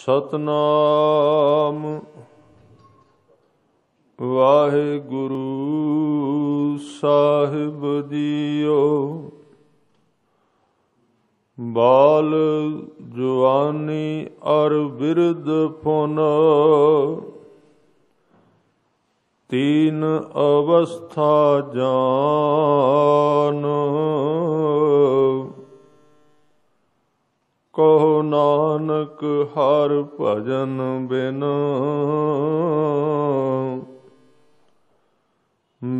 सतनाम वाहिगुरु साहिब जीओ। बाल जुआनी अर बिरद पुन तीन अवस्था जान। कहो नानक हर भजन बिन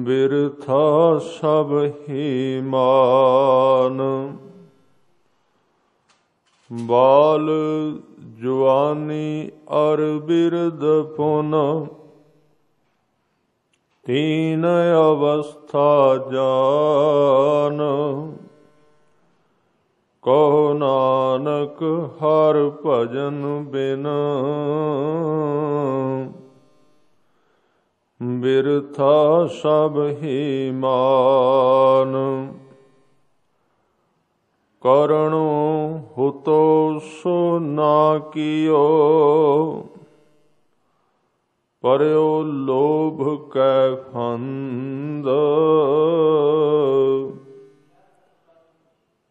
बिरथा सब ही मान। बाल जुआनी अर बिरद पुन तीन अवस्था जान। कहो नानक हर भजन बिन बिरथा सब ही मान। करनो हुतो सो ना कियो परयो लोभ कै फंद।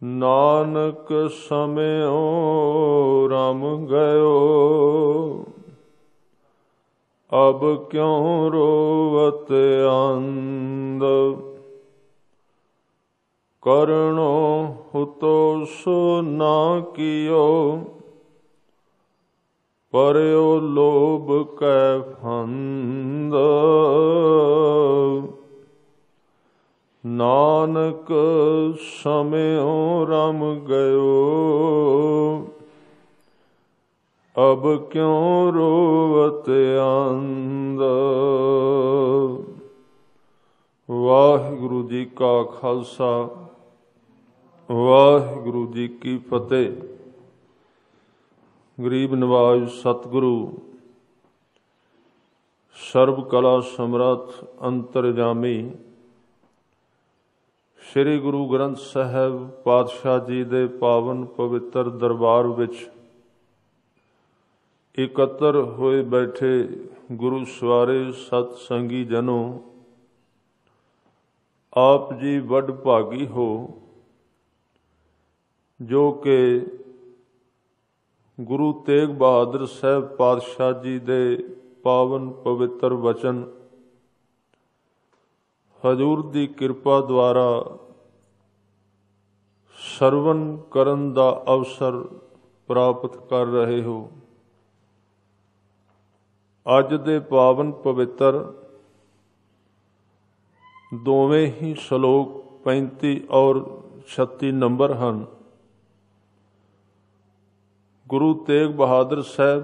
नानक समयो रम गयो अब क्यों रोवत अंध। करनो हुतो सो ना कियो परयो लोभ कै फंद। नानक समयो रम गयो अब क्यों रोवत अंध। वाहिगुरु जी का खालसा वाहिगुरु जी की फतेह। गरीब नवाज सतगुरु सर्व कला समर्थ अंतरजामी श्री गुरु ग्रंथ साहब पातशाह जी दे पावन पवित्र दरबार विच इकत्र होए बैठे गुरु सवारे सतसंगी जनों, आप जी वड भागी हो जो कि गुरु तेग बहादुर साहब पातशाह जी दे पावन पवित्र वचन हजूर दी किरपा द्वारा सरवण करन दा अवसर प्राप्त कर रहे हो। अज दे पावन पवित्र दोवें ही श्लोक 35 और 36 नंबर हैं। गुरु तेग बहादुर साहब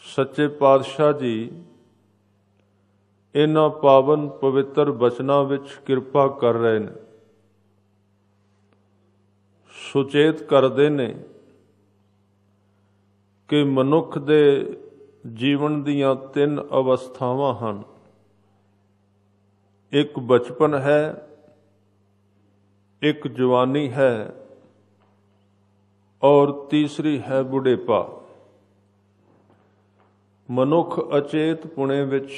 सच्चे पातशाह जी इन्हां पावन पवित्र बचनां विच किरपा कर रहे हैं, सुचेत करते ने कि मनुख दे जीवन दीयां 3 अवस्थावां हैं। एक बचपन है, एक जवानी है और तीसरी है बुढ़ेपा। मनुख अचेत पुणे विच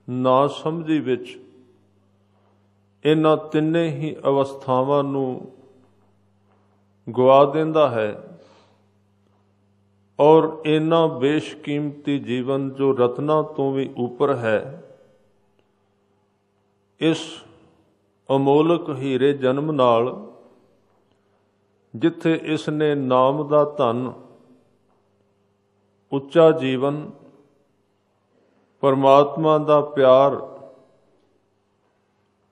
ना समझी विच इन्हां तिन्ने ही अवस्थावां नूं गवा देंदा है और इन्ना बेशकीमती जीवन जो रत्ना तो भी ऊपर है, इस अमोलक हीरे जन्म नाल जिथे इसने नाम दा धन उच्चा जीवन परमात्मा दा प्यार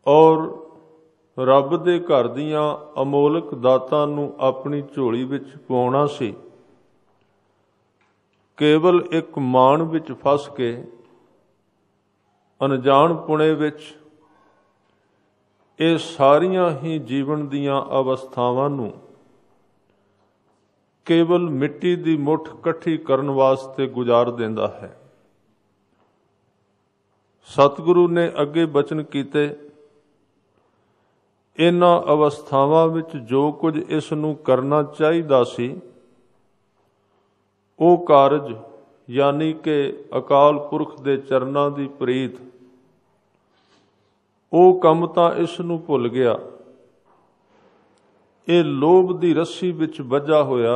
और रब दे घर दियां अमोलक दातां नूं अपनी झोली विच पाउणा सी, केवल एक मान विच फस के अनजान पुणे विच ये सारियां ही जीवन दीयां अवस्थावां नूं केवल मिट्टी दी मुठ कट्ठी करन वास्ते गुजार देंदा है। सतगुरु ने अगे बचन कीते, इन्हां अवस्थावां विच जो कुछ इस नूं करना चाहिदा सी ਉਹ ਕਾਰਜ यानी कि अकाल पुरख दे चरनां दी प्रीत, ਉਹ ਕੰਮ ਤਾਂ ਇਸ ਨੂੰ ਭੁੱਲ ਗਿਆ। ਇਹ ਲੋਭ ਦੀ ਰੱਸੀ ਵਿੱਚ ਬੱਝਾ ਹੋਇਆ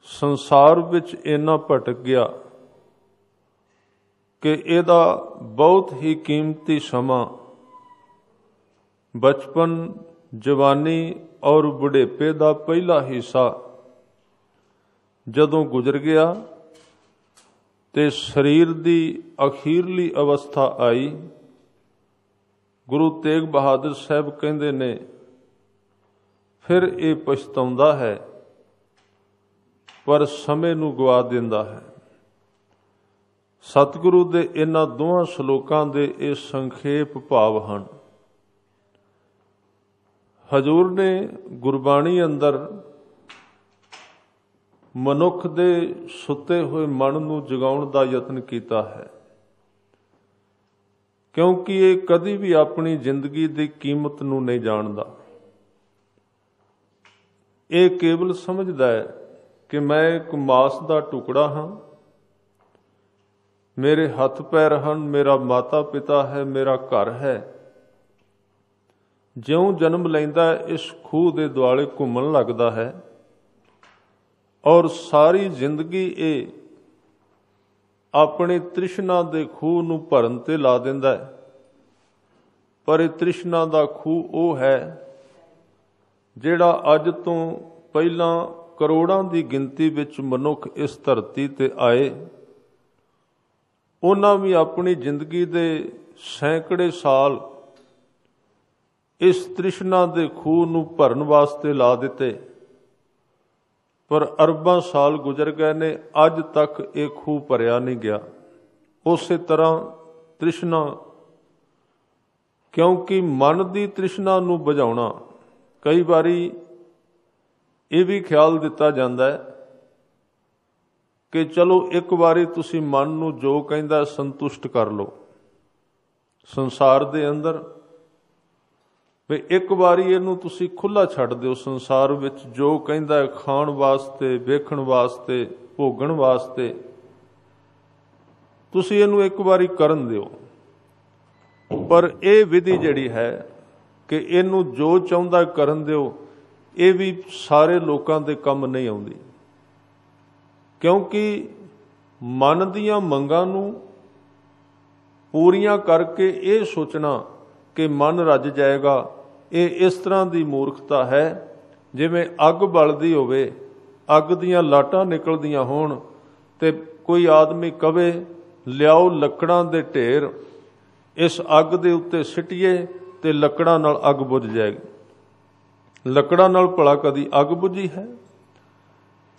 ਸੰਸਾਰ ਵਿੱਚ ਇੰਨਾ ਭਟਕ ਗਿਆ ਕਿ ਇਹਦਾ ਬਹੁਤ ਹੀ ਕੀਮਤੀ ਸਮਾਂ ਬਚਪਨ, ਜਵਾਨੀ ਔਰ ਬੁਢੇਪੇ ਦਾ ਪਹਿਲਾ ਹਿੱਸਾ ਜਦੋਂ ਗੁਜ਼ਰ ਗਿਆ ਤੇ ਸਰੀਰ ਦੀ ਅਖੀਰਲੀ ਅਵਸਥਾ ਆਈ, ਗੁਰੂ ਤੇਗ ਬਹਾਦਰ ਸਾਹਿਬ ਕਹਿੰਦੇ ਨੇ ਫਿਰ ਇਹ ਪਛਤਾਉਂਦਾ ਹੈ ਪਰ ਸਮੇਂ ਨੂੰ ਗਵਾ ਦਿੰਦਾ ਹੈ। ਸਤਿਗੁਰੂ ਦੇ ਇਹਨਾਂ ਦੋਹਾਂ ਸ਼ਲੋਕਾਂ ਦੇ ਇਹ ਸੰਖੇਪ ਭਾਵ ਹਨ। ਹਜ਼ੂਰ ਨੇ ਗੁਰਬਾਣੀ ਅੰਦਰ ਮਨੁੱਖ ਦੇ ਸੁੱਤੇ ਹੋਏ ਮਨ ਨੂੰ ਜਗਾਉਣ ਦਾ ਯਤਨ ਕੀਤਾ ਹੈ, ਕਿਉਂਕਿ ਇਹ ਕਦੀ ਵੀ ਆਪਣੀ ਜ਼ਿੰਦਗੀ ਦੀ ਕੀਮਤ ਨੂੰ ਨਹੀਂ ਜਾਣਦਾ। ਇਹ ਕੇਵਲ ਸਮਝਦਾ ਹੈ ਕਿ ਮੈਂ ਇੱਕ ਮਾਸ ਦਾ ਟੁਕੜਾ ਹਾਂ, ਮੇਰੇ ਹੱਥ ਪੈਰ ਹਨ, ਮੇਰਾ ਮਾਤਾ ਪਿਤਾ ਹੈ, ਮੇਰਾ ਘਰ ਹੈ। ਜਿਉਂ ਜਨਮ ਲੈਂਦਾ ਇਸ ਖੂਹ ਦੇ ਦੁਆਲੇ ਘੁੰਮਣ ਲੱਗਦਾ ਹੈ ਔਰ ਸਾਰੀ ਜ਼ਿੰਦਗੀ ਇਹ ਆਪਣੇ ਤ੍ਰਿਸ਼ਨਾ ਦੇ ਖੂਹ ਨੂੰ ਭਰਨ ਤੇ ਲਾ ਦਿੰਦਾ ਹੈ। ਪਰ ਇਹ ਤ੍ਰਿਸ਼ਨਾ ਦਾ ਖੂਹ ਉਹ ਹੈ ਜਿਹੜਾ ਅੱਜ ਤੋਂ ਪਹਿਲਾਂ ਕਰੋੜਾਂ ਦੀ ਗਿਣਤੀ ਵਿੱਚ ਮਨੁੱਖ ਇਸ ਧਰਤੀ ਤੇ ਆਏ, ਉਹਨਾਂ ਵੀ ਆਪਣੀ ਜ਼ਿੰਦਗੀ ਦੇ ਸੈਂਕੜੇ ਸਾਲ ਇਸ ਤ੍ਰਿਸ਼ਨਾ ਦੇ ਖੂਹ ਨੂੰ ਭਰਨ ਵਾਸਤੇ ਲਾ ਦਿੱਤੇ, ਪਰ ਅਰਬਾਂ ਸਾਲ ਗੁਜ਼ਰ ਗਏ ਨੇ, ਅੱਜ ਤੱਕ ਇਹ ਖੂਹ ਭਰਿਆ ਨਹੀਂ ਗਿਆ। ਉਸੇ ਤਰ੍ਹਾਂ ਤ੍ਰਿਸ਼ਨਾ, ਕਿਉਂਕਿ ਮਨ ਦੀ ਤ੍ਰਿਸ਼ਨਾ ਨੂੰ ਬੁਝਾਉਣਾ, ਕਈ ਵਾਰੀ ਇਹ ਵੀ ਖਿਆਲ ਦਿੱਤਾ ਜਾਂਦਾ ਹੈ ਕਿ ਚਲੋ ਇੱਕ ਵਾਰੀ ਤੁਸੀਂ ਮਨ ਨੂੰ ਜੋ ਕਹਿੰਦਾ ਸੰਤੁਸ਼ਟ ਕਰ ਲਓ ਸੰਸਾਰ ਦੇ ਅੰਦਰ, ਵੀ ਇੱਕ ਵਾਰੀ ਇਹਨੂੰ ਤੁਸੀਂ ਖੁੱਲ੍ਹਾ ਛੱਡ ਦਿਓ। ਸੰਸਾਰ ਵਿੱਚ ਜੋ ਕਹਿੰਦਾ ਹੈ ਖਾਣ ਵਾਸਤੇ, ਵੇਖਣ ਵਾਸਤੇ, ਭੋਗਣ ਵਾਸਤੇ, ਤੁਸੀਂ ਇਹਨੂੰ ਇੱਕ ਵਾਰੀ ਕਰਨ ਦਿਓ। ਪਰ ਇਹ ਵਿਧੀ ਜਿਹੜੀ ਹੈ ਕਿ ਇਹਨੂੰ ਜੋ ਚਾਹੁੰਦਾ ਕਰਨ ਦਿਓ, ਇਹ ਵੀ ਸਾਰੇ ਲੋਕਾਂ ਦੇ ਕੰਮ ਨਹੀਂ ਆਉਂਦੀ, ਕਿਉਂਕਿ ਮਨ ਦੀਆਂ ਮੰਗਾਂ ਨੂੰ ਪੂਰੀਆਂ ਕਰਕੇ ਇਹ ਸੋਚਣਾ ਕਿ ਮਨ ਰੱਜ ਜਾਏਗਾ, ਇਹ ਇਸ ਤਰ੍ਹਾਂ ਦੀ ਮੂਰਖਤਾ ਹੈ ਜਿਵੇਂ ਅੱਗ ਬਲਦੀ ਹੋਵੇ, ਅੱਗ ਦੀਆਂ ਲਾਟਾਂ ਨਿਕਲਦੀਆਂ ਹੋਣ ਤੇ ਕੋਈ ਆਦਮੀ ਕਵੇ ਲਿਆਓ ਲੱਕੜਾਂ ਦੇ ਢੇਰ, ਇਸ ਅੱਗ ਦੇ ਉੱਤੇ ਸਿੱਟੀਏ ਤੇ ਲੱਕੜਾਂ ਨਾਲ ਅੱਗ ਬੁਝ ਜਾਏਗੀ। ਲੱਕੜਾਂ ਨਾਲ ਭਲਾ ਕਦੀ ਅੱਗ ਬੁਝੀ ਹੈ?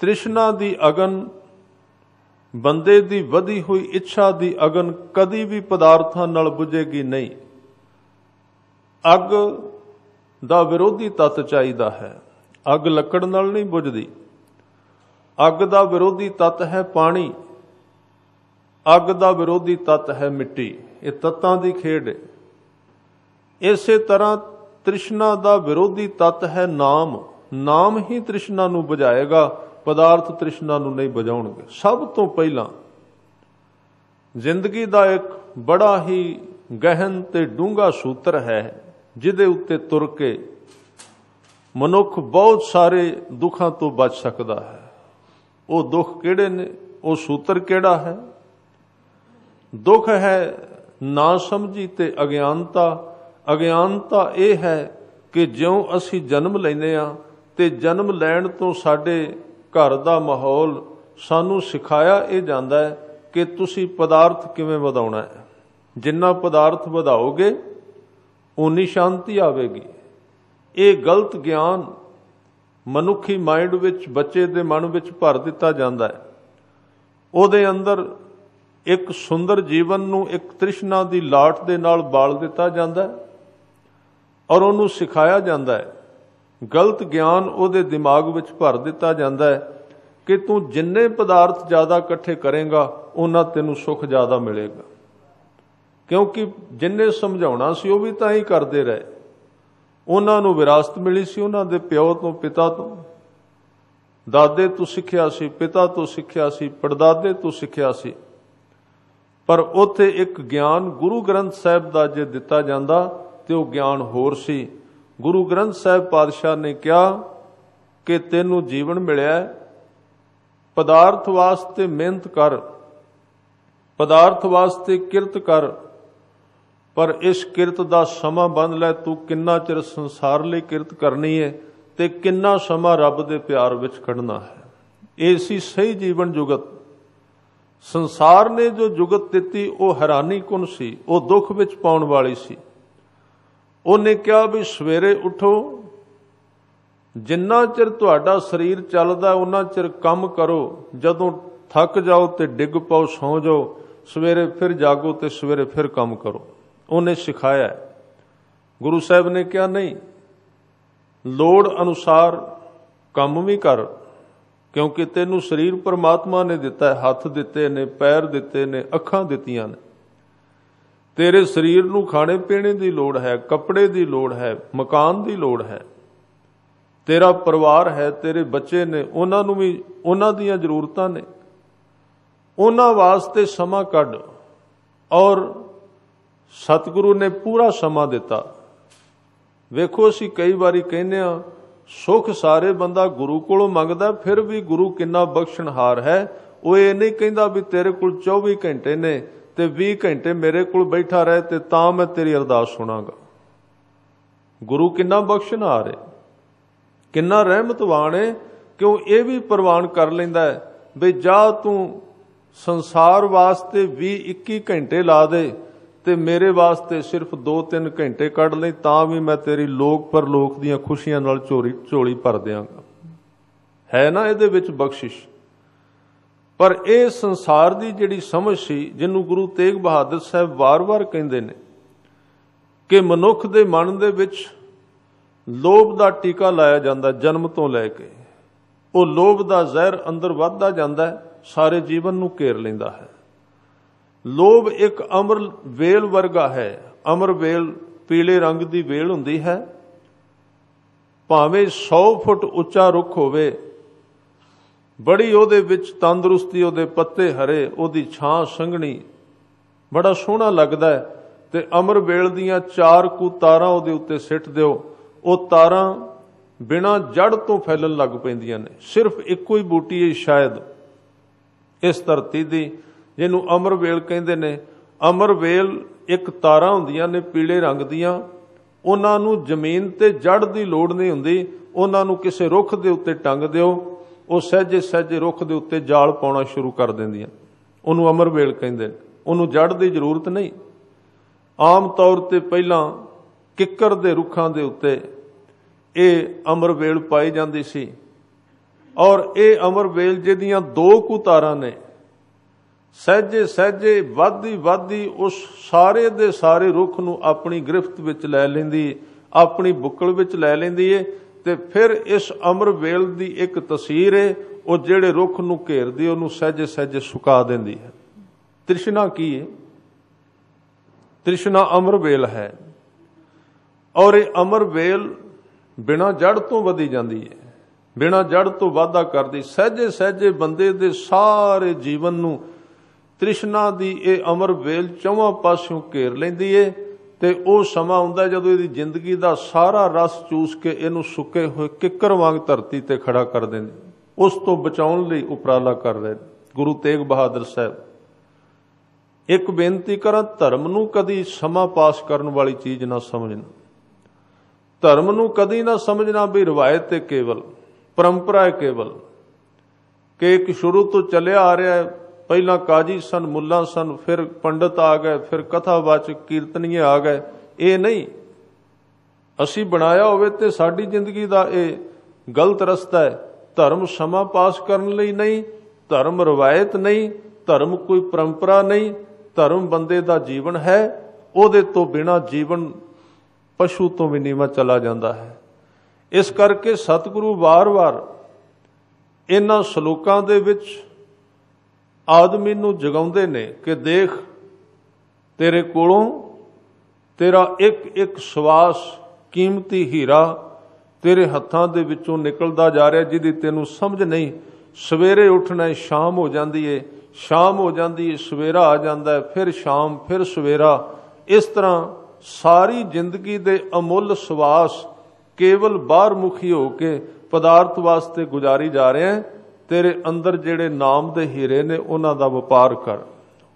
ਤ੍ਰਿਸ਼ਨਾ ਦੀ ਅਗਨ, ਬੰਦੇ ਦੀ ਵਧੀ ਹੋਈ ਇੱਛਾ ਦੀ ਅਗਨ ਕਦੀ ਵੀ ਪਦਾਰਥਾਂ ਨਾਲ ਬੁਝੇਗੀ ਨਹੀਂ। ਅੱਗ ਦਾ ਵਿਰੋਧੀ ਤੱਤ ਚਾਹੀਦਾ ਹੈ, ਅੱਗ ਲੱਕੜ ਨਾਲ ਨਹੀਂ ਬੁਝਦੀ। ਅੱਗ ਦਾ ਵਿਰੋਧੀ ਤੱਤ ਹੈ ਪਾਣੀ, ਅੱਗ ਦਾ ਵਿਰੋਧੀ ਤੱਤ ਹੈ ਮਿੱਟੀ। ਇਹ ਤੱਤਾਂ ਦੀ ਖੇਡ ਹੈ। ਇਸੇ ਤਰ੍ਹਾਂ ਤ੍ਰਿਸ਼ਨਾ ਦਾ ਵਿਰੋਧੀ ਤੱਤ ਹੈ ਨਾਮ। ਨਾਮ ਹੀ ਤ੍ਰਿਸ਼ਨਾ ਨੂੰ ਬੁਝਾਏਗਾ, ਪਦਾਰਥ ਤ੍ਰਿਸ਼ਨਾ ਨੂੰ ਨਹੀਂ ਬੁਝਾਉਣਗੇ। ਸਭ ਤੋਂ ਪਹਿਲਾਂ ਜ਼ਿੰਦਗੀ ਦਾ ਇੱਕ ਬੜਾ ਹੀ ਗਹਿਨ ਤੇ ਡੂੰਘਾ ਸੂਤਰ ਹੈ ਜਿਹਦੇ ਉੱਤੇ ਤੁਰ ਕੇ ਮਨੁੱਖ ਬਹੁਤ ਸਾਰੇ ਦੁੱਖਾਂ ਤੋਂ ਬਚ ਸਕਦਾ ਹੈ। ਉਹ ਦੁੱਖ ਕਿਹੜੇ ਨੇ? ਉਹ ਸੂਤਰ ਕਿਹੜਾ ਹੈ? ਦੁੱਖ ਹੈ ਨਾ ਸਮਝੀ ਤੇ ਅਗਿਆਨਤਾ। ਅਗਿਆਨਤਾ ਇਹ ਹੈ ਕਿ ਜਿਉਂ ਅਸੀਂ ਜਨਮ ਲੈਂਦੇ ਹਾਂ ਤੇ ਜਨਮ ਲੈਣ ਤੋਂ ਸਾਡੇ ਘਰ ਦਾ ਮਾਹੌਲ ਸਾਨੂੰ ਸਿਖਾਇਆ ਇਹ ਜਾਂਦਾ ਹੈ ਕਿ ਤੁਸੀਂ ਪਦਾਰਥ ਕਿਵੇਂ ਵਧਾਉਣਾ ਹੈ। ਜਿੰਨਾ ਪਦਾਰਥ ਵਧਾਓਗੇ ਉਨੀ ਸ਼ਾਂਤੀ ਆਵੇਗੀ। ਇਹ ਗਲਤ ਗਿਆਨ ਮਨੁੱਖੀ ਮਾਈਂਡ ਵਿੱਚ, ਬੱਚੇ ਦੇ ਮਨ ਵਿੱਚ ਭਰ ਦਿੱਤਾ ਜਾਂਦਾ ਹੈ। ਉਹਦੇ ਅੰਦਰ ਇੱਕ ਸੁੰਦਰ ਜੀਵਨ ਨੂੰ ਇੱਕ ਤ੍ਰਿਸ਼ਨਾ ਦੀ ਲਾਟ ਦੇ ਨਾਲ ਬਾਲ ਦਿੱਤਾ ਜਾਂਦਾ ਹੈ ਔਰ ਉਹਨੂੰ ਸਿਖਾਇਆ ਜਾਂਦਾ ਹੈ। ਗਲਤ ਗਿਆਨ ਉਹਦੇ ਦਿਮਾਗ ਵਿੱਚ ਭਰ ਦਿੱਤਾ ਜਾਂਦਾ ਹੈ ਕਿ ਤੂੰ ਜਿੰਨੇ ਪਦਾਰਥ ਜ਼ਿਆਦਾ ਇਕੱਠੇ ਕਰੇਗਾ ਉਹਨਾਂ ਤੈਨੂੰ ਸੁੱਖ ਜ਼ਿਆਦਾ ਮਿਲੇਗਾ। ਕਿਉਂਕਿ ਜਿੰਨੇ ਸਮਝਾਉਣਾ ਸੀ ਉਹ ਵੀ ਤਾਂ ਹੀ ਕਰਦੇ ਰਹੇ। ਉਹਨਾਂ ਨੂੰ ਵਿਰਾਸਤ ਮਿਲੀ ਸੀ ਉਹਨਾਂ ਦੇ ਪਿਓ ਤੋਂ, ਪਿਤਾ ਤੋਂ। ਦਾਦੇ ਤੋਂ ਸਿੱਖਿਆ ਸੀ, ਪਿਤਾ ਤੋਂ ਸਿੱਖਿਆ ਸੀ, ਪੜਦਾਦੇ ਤੋਂ ਸਿੱਖਿਆ ਸੀ। ਪਰ ਉੱਥੇ ਇੱਕ ਗਿਆਨ ਗੁਰੂ ਗ੍ਰੰਥ ਸਾਹਿਬ ਦਾ ਜੇ ਦਿੱਤਾ ਜਾਂਦਾ ਤੇ ਉਹ ਗਿਆਨ ਹੋਰ ਸੀ। ਗੁਰੂ ਗ੍ਰੰਥ ਸਾਹਿਬ ਪਾਤਸ਼ਾਹ ਨੇ ਕਿਹਾ ਕਿ ਤੈਨੂੰ ਜੀਵਨ ਮਿਲਿਆ, ਪਦਾਰਥ ਵਾਸਤੇ ਮਿਹਨਤ ਕਰ, ਪਦਾਰਥ ਵਾਸਤੇ ਕਿਰਤ ਕਰ, ਪਰ ਇਸ ਕਿਰਤ ਦਾ ਸਮਾਂ ਬੰਧ ਲੈ। ਤੂੰ ਕਿੰਨਾ ਚਿਰ ਸੰਸਾਰ ਲਈ ਕਿਰਤ ਕਰਨੀ ਹੈ ਤੇ ਕਿੰਨਾ ਸਮਾਂ ਰੱਬ ਦੇ ਪਿਆਰ ਵਿੱਚ ਕੱਢਣਾ ਹੈ। ਇਹ ਸੀ ਸਹੀ ਜੀਵਨ ਜੁਗਤ। ਸੰਸਾਰ ਨੇ ਜੋ ਜੁਗਤ ਦਿੱਤੀ ਉਹ ਹੈਰਾਨੀ ਕੁਨ ਸੀ, ਉਹ ਦੁੱਖ ਵਿੱਚ ਪਾਉਣ ਵਾਲੀ ਸੀ। ਉਹਨੇ ਕਿਹਾ ਵੀ ਸਵੇਰੇ ਉਠੋ, ਜਿੰਨਾ ਚਿਰ ਤੁਹਾਡਾ ਸਰੀਰ ਚੱਲਦਾ ਉਹਨਾਂ ਚਿਰ ਕੰਮ ਕਰੋ, ਜਦੋਂ ਥੱਕ ਜਾਓ ਤੇ ਡਿੱਗ ਪਾਓ, ਸੌਂ ਜਾਓ, ਸਵੇਰੇ ਫਿਰ ਜਾਗੋ ਤੇ ਸਵੇਰੇ ਫਿਰ ਕੰਮ ਕਰੋ। ਉਹਨੇ ਸਿਖਾਇਆ। ਗੁਰੂ ਸਾਹਿਬ ਨੇ ਕਿਹਾ ਨਹੀਂ, ਲੋੜ ਅਨੁਸਾਰ ਕੰਮ ਵੀ ਕਰ, ਕਿਉਂਕਿ ਤੈਨੂੰ ਸਰੀਰ ਪਰਮਾਤਮਾ ਨੇ ਦਿੱਤਾ ਹੈ, ਹੱਥ ਦਿੱਤੇ ਨੇ, ਪੈਰ ਦਿੱਤੇ ਨੇ, ਅੱਖਾਂ ਦਿੱਤੀਆਂ ਨੇ। ਤੇਰੇ ਸਰੀਰ ਨੂੰ ਖਾਣੇ ਪੀਣੇ ਦੀ ਲੋੜ ਹੈ, ਕੱਪੜੇ ਦੀ ਲੋੜ ਹੈ, ਮਕਾਨ ਦੀ ਲੋੜ ਹੈ। ਤੇਰਾ ਪਰਿਵਾਰ ਹੈ, ਤੇਰੇ ਬੱਚੇ ਨੇ, ਉਹਨਾਂ ਨੂੰ ਵੀ ਉਹਨਾਂ ਦੀਆਂ ਜ਼ਰੂਰਤਾਂ ਨੇ। ਉਹਨਾਂ ਵਾਸਤੇ ਸਮਾਂ ਕੱਢ। ਔਰ ਸਤਿਗੁਰੂ ਨੇ ਪੂਰਾ ਸਮਾਂ ਦਿੱਤਾ। ਵੇਖੋ, ਅਸੀਂ ਕਈ ਵਾਰੀ ਕਹਿੰਦੇ ਹਾਂ ਸੁੱਖ ਸਾਰੇ ਬੰਦਾ ਗੁਰੂ ਕੋਲੋਂ ਮੰਗਦਾ, ਫਿਰ ਵੀ ਗੁਰੂ ਕਿੰਨਾ ਬਖਸ਼ਣਹਾਰ ਹੈ। ਉਹ ਇਹ ਨਹੀਂ ਕਹਿੰਦਾ ਵੀ ਤੇਰੇ ਕੋਲ 24 ਘੰਟੇ ਨੇ ਤੇ 20 ਘੰਟੇ ਮੇਰੇ ਕੋਲ ਬੈਠਾ ਰਹਿ ਤੇ ਤਾਂ ਮੈਂ ਤੇਰੀ ਅਰਦਾਸ ਸੁਣਾਂਗਾ। ਗੁਰੂ ਕਿੰਨਾ ਬਖਸ਼ਣਹਾਰ ਹੈ, ਕਿੰਨਾ ਰਹਿਮਤਵਾਨ ਹੈ, ਕਿਉਂ ਇਹ ਵੀ ਪ੍ਰਵਾਨ ਕਰ ਲੈਂਦਾ ਹੈ ਵੀ ਜਾ ਤੂੰ ਸੰਸਾਰ ਵਾਸਤੇ 20-21 ਘੰਟੇ ਲਾ ਦੇ ਤੇ ਮੇਰੇ ਵਾਸਤੇ ਸਿਰਫ 2-3 ਘੰਟੇ ਕੱਢ ਲਈ, ਤਾਂ ਵੀ ਮੈਂ ਤੇਰੀ ਲੋਕ ਪਰਲੋਕ ਦੀਆਂ ਖੁਸ਼ੀਆਂ ਨਾਲ ਝੋਲੀ ਭਰ ਦਿਆਂਗਾ। ਹੈ ਨਾ ਇਹਦੇ ਵਿੱਚ ਬਖਸ਼ਿਸ਼। ਪਰ ਇਹ ਸੰਸਾਰ ਦੀ ਜਿਹੜੀ ਸਮਝ ਸੀ, ਜਿਹਨੂੰ ਗੁਰੂ ਤੇਗ ਬਹਾਦਰ ਸਾਹਿਬ ਵਾਰ-ਵਾਰ ਕਹਿੰਦੇ ਨੇ ਕਿ ਮਨੁੱਖ ਦੇ ਮਨ ਦੇ ਵਿੱਚ ਲੋਭ ਦਾ ਟੀਕਾ ਲਾਇਆ ਜਾਂਦਾ ਜਨਮ ਤੋਂ ਲੈ ਕੇ। ਉਹ ਲੋਭ ਦਾ ਜ਼ਹਿਰ ਅੰਦਰ ਵੱਧਦਾ ਜਾਂਦਾ ਹੈ, ਸਾਰੇ ਜੀਵਨ ਨੂੰ ਘੇਰ ਲੈਂਦਾ ਹੈ। ਲੋਭ ਇੱਕ ਅਮਰ ਵੇਲ ਵਰਗਾ ਹੈ। ਅਮਰ ਵੇਲ ਪੀਲੇ ਰੰਗ ਦੀ ਵੇਲ ਹੁੰਦੀ ਹੈ। ਭਾਵੇਂ 100 ਫੁੱਟ ਉੱਚਾ ਰੁੱਖ ਹੋਵੇ, ਬੜੀ ਉਹਦੇ ਵਿੱਚ ਤੰਦਰੁਸਤੀ, ਉਹਦੇ ਪੱਤੇ ਹਰੇ, ਉਹਦੀ ਛਾਂ ਸੰਘਣੀ, ਬੜਾ ਸੋਹਣਾ ਲੱਗਦਾ ਹੈ। ਤੇ ਅਮਰ ਵੇਲ ਦੀਆਂ 4 ਕੁ ਤਾਰਾਂ ਉਹਦੇ ਉੱਤੇ ਸਿੱਟ ਦਿਓ, ਉਹ ਤਾਰਾਂ ਬਿਨਾਂ ਜੜ ਤੋਂ ਫੈਲਣ ਲੱਗ ਪੈਂਦੀਆਂ ਨੇ। ਸਿਰਫ ਇੱਕੋ ਹੀ ਬੂਟੀ ਹੈ ਸ਼ਾਇਦ ਇਸ ਧਰਤੀ ਦੀ, ਜਿਹਨੂੰ ਅਮਰ ਵੇਲ ਕਹਿੰਦੇ ਨੇ। ਅਮਰ ਵੇਲ ਇੱਕ ਤਾਰਾਂ ਹੁੰਦੀਆਂ ਨੇ ਪੀਲੇ ਰੰਗ ਦੀਆਂ, ਉਹਨਾਂ ਨੂੰ ਜ਼ਮੀਨ ਤੇ ਜੜ ਦੀ ਲੋੜ ਨਹੀਂ ਹੁੰਦੀ। ਉਹਨਾਂ ਨੂੰ ਕਿਸੇ ਰੁੱਖ ਦੇ ਉੱਤੇ ਟੰਗ ਦਿਓ, ਉਹ ਸਹਿਜੇ ਸਹਿਜੇ ਰੁੱਖ ਦੇ ਉੱਤੇ ਜਾਲ ਪਾਉਣਾ ਸ਼ੁਰੂ ਕਰ ਦਿੰਦੀਆਂ। ਉਹਨੂੰ ਅਮਰ ਵੇਲ ਕਹਿੰਦੇ ਨੇ। ਉਹਨੂੰ ਜੜ ਦੀ ਜ਼ਰੂਰਤ ਨਹੀਂ। ਆਮ ਤੌਰ ਤੇ ਪਹਿਲਾਂ ਕਿੱਕਰ ਦੇ ਰੁੱਖਾਂ ਦੇ ਉੱਤੇ ਇਹ ਅਮਰ ਵੇਲ ਪਾਈ ਜਾਂਦੀ ਸੀ। ਔਰ ਇਹ ਅਮਰ ਵੇਲ ਜਿਹਦੀਆਂ 2 ਕੁ ਤਾਰਾਂ ਨੇ, ਸਹਿਜੇ ਸਹਿਜੇ ਵੱਧਦੀ ਉਸ ਸਾਰੇ ਦੇ ਸਾਰੇ ਰੁੱਖ ਨੂੰ ਆਪਣੀ ਗ੍ਰਿਫਤ ਵਿੱਚ ਲੈ ਲੈਂਦੀ, ਆਪਣੀ ਬੁੱਕਲ ਵਿੱਚ ਲੈ ਲੈਂਦੀ ਏ। ਤੇ ਫਿਰ ਇਸ ਅਮਰ ਵੇਲ ਦੀ ਇੱਕ ਤਸੀਰ ਏ, ਉਹ ਜਿਹੜੇ ਰੁੱਖ ਨੂੰ ਘੇਰਦੀ ਉਹਨੂੰ ਸਹਿਜੇ ਸਹਿਜੇ ਸੁਕਾ ਦਿੰਦੀ ਹੈ। ਤ੍ਰਿਸ਼ਨਾ ਕੀ ਹੈ? ਤ੍ਰਿਸ਼ਨਾ ਅਮਰ ਵੇਲ ਹੈ। ਔਰ ਇਹ ਅਮਰ ਵੇਲ ਬਿਨਾਂ ਜੜ ਤੋਂ ਵਧੀ ਜਾਂਦੀ ਹੈ, ਬਿਨਾਂ ਜੜ ਤੋਂ ਵਾਧਾ ਕਰਦੀ। ਸਹਿਜੇ ਸਹਿਜੇ ਬੰਦੇ ਦੇ ਸਾਰੇ ਜੀਵਨ ਨੂੰ ਤ੍ਰਿਸ਼ਨਾ ਦੀ ਇਹ ਅਮਰ ਵੇਲ 4 ਪਾਸਿਓਂ ਘੇਰ ਲੈਂਦੀ ਏ। ਤੇ ਉਹ ਸਮਾਂ ਆਉਂਦਾ ਜਦੋਂ ਇਹਦੀ ਜ਼ਿੰਦਗੀ ਦਾ ਸਾਰਾ ਰਸ ਚੂਸ ਕੇ ਇਹਨੂੰ ਸੁੱਕੇ ਹੋਏ ਕਿੱਕਰ ਵਾਂਗ ਧਰਤੀ ਤੇ ਖੜਾ ਕਰ ਦਿੰਦੀ। ਉਸ ਤੋਂ ਬਚਾਉਣ ਲਈ ਉਪਰਾਲਾ ਕਰ ਰਹੇ ਗੁਰੂ ਤੇਗ ਬਹਾਦਰ ਸਾਹਿਬ। ਇੱਕ ਬੇਨਤੀ ਕਰਾਂ, ਧਰਮ ਨੂੰ ਕਦੀ ਸਮਾਂ ਪਾਸ ਕਰਨ ਵਾਲੀ ਚੀਜ਼ ਨਾ ਸਮਝਣਾ। ਧਰਮ ਨੂੰ ਕਦੀ ਨਾ ਸਮਝਣਾ ਵੀ ਰਵਾਇਤ ਹੈ, ਕੇਵਲ ਪਰੰਪਰਾ ਹੈ, ਕੇਵਲ ਕਿ ਇੱਕ ਸ਼ੁਰੂ ਤੋਂ ਚੱਲਿਆ ਆ ਰਿਹਾ ਹੈ। ਪਹਿਲਾਂ ਕਾਜੀ ਸਨ, ਮੁੱਲਾ ਸਨ, ਫਿਰ ਪੰਡਤ ਆ ਗਏ, ਫਿਰ ਕਥਾਵਾਚਕ ਕੀਰਤਨੀਏ ਆ ਗਏ। ਇਹ ਨਹੀਂ। ਅਸੀਂ ਬਣਾਇਆ ਹੋਵੇ ਤੇ ਸਾਡੀ ਜ਼ਿੰਦਗੀ ਦਾ ਇਹ ਗਲਤ ਰਸਤਾ ਹੈ। ਧਰਮ ਸਮਾਂ ਪਾਸ ਕਰਨ ਲਈ ਨਹੀਂ, ਧਰਮ ਰਵਾਇਤ ਨਹੀਂ, ਧਰਮ ਕੋਈ ਪਰੰਪਰਾ ਨਹੀਂ। ਧਰਮ ਬੰਦੇ ਦਾ ਜੀਵਨ ਹੈ। ਉਹਦੇ ਤੋਂ ਬਿਨਾਂ ਜੀਵਨ ਪਸ਼ੂ ਤੋਂ ਵੀ ਨੀਵਾਂ ਚਲਾ ਜਾਂਦਾ ਹੈ। ਇਸ ਕਰਕੇ ਸਤਿਗੁਰੂ ਵਾਰ-ਵਾਰ ਇਹਨਾਂ ਸ਼ਲੋਕਾਂ ਦੇ ਵਿੱਚ ਆਦਮੀ ਨੂੰ ਜਗਾਉਂਦੇ ਨੇ ਕਿ ਦੇਖ, ਤੇਰੇ ਕੋਲੋਂ ਤੇਰਾ ਇੱਕ ਇੱਕ ਸਵਾਸ ਕੀਮਤੀ ਹੀਰਾ तेरे हत्थां दे विचों निकलदा जा रहा, जिहदी तैनूं समझ नहीं। सवेरे उठना शाम हो जाती है, शाम हो जाती है सवेरा आ जाता है, फिर शाम फिर सवेरा। इस तरह सारी जिंदगी दे अमुल सवास केवल बाहर मुखी होके पदार्थ वास्ते गुजारी जा रहे हैं। तेरे अंदर जेड़े नाम दे हीरे ने उन्हां दा वपार कर।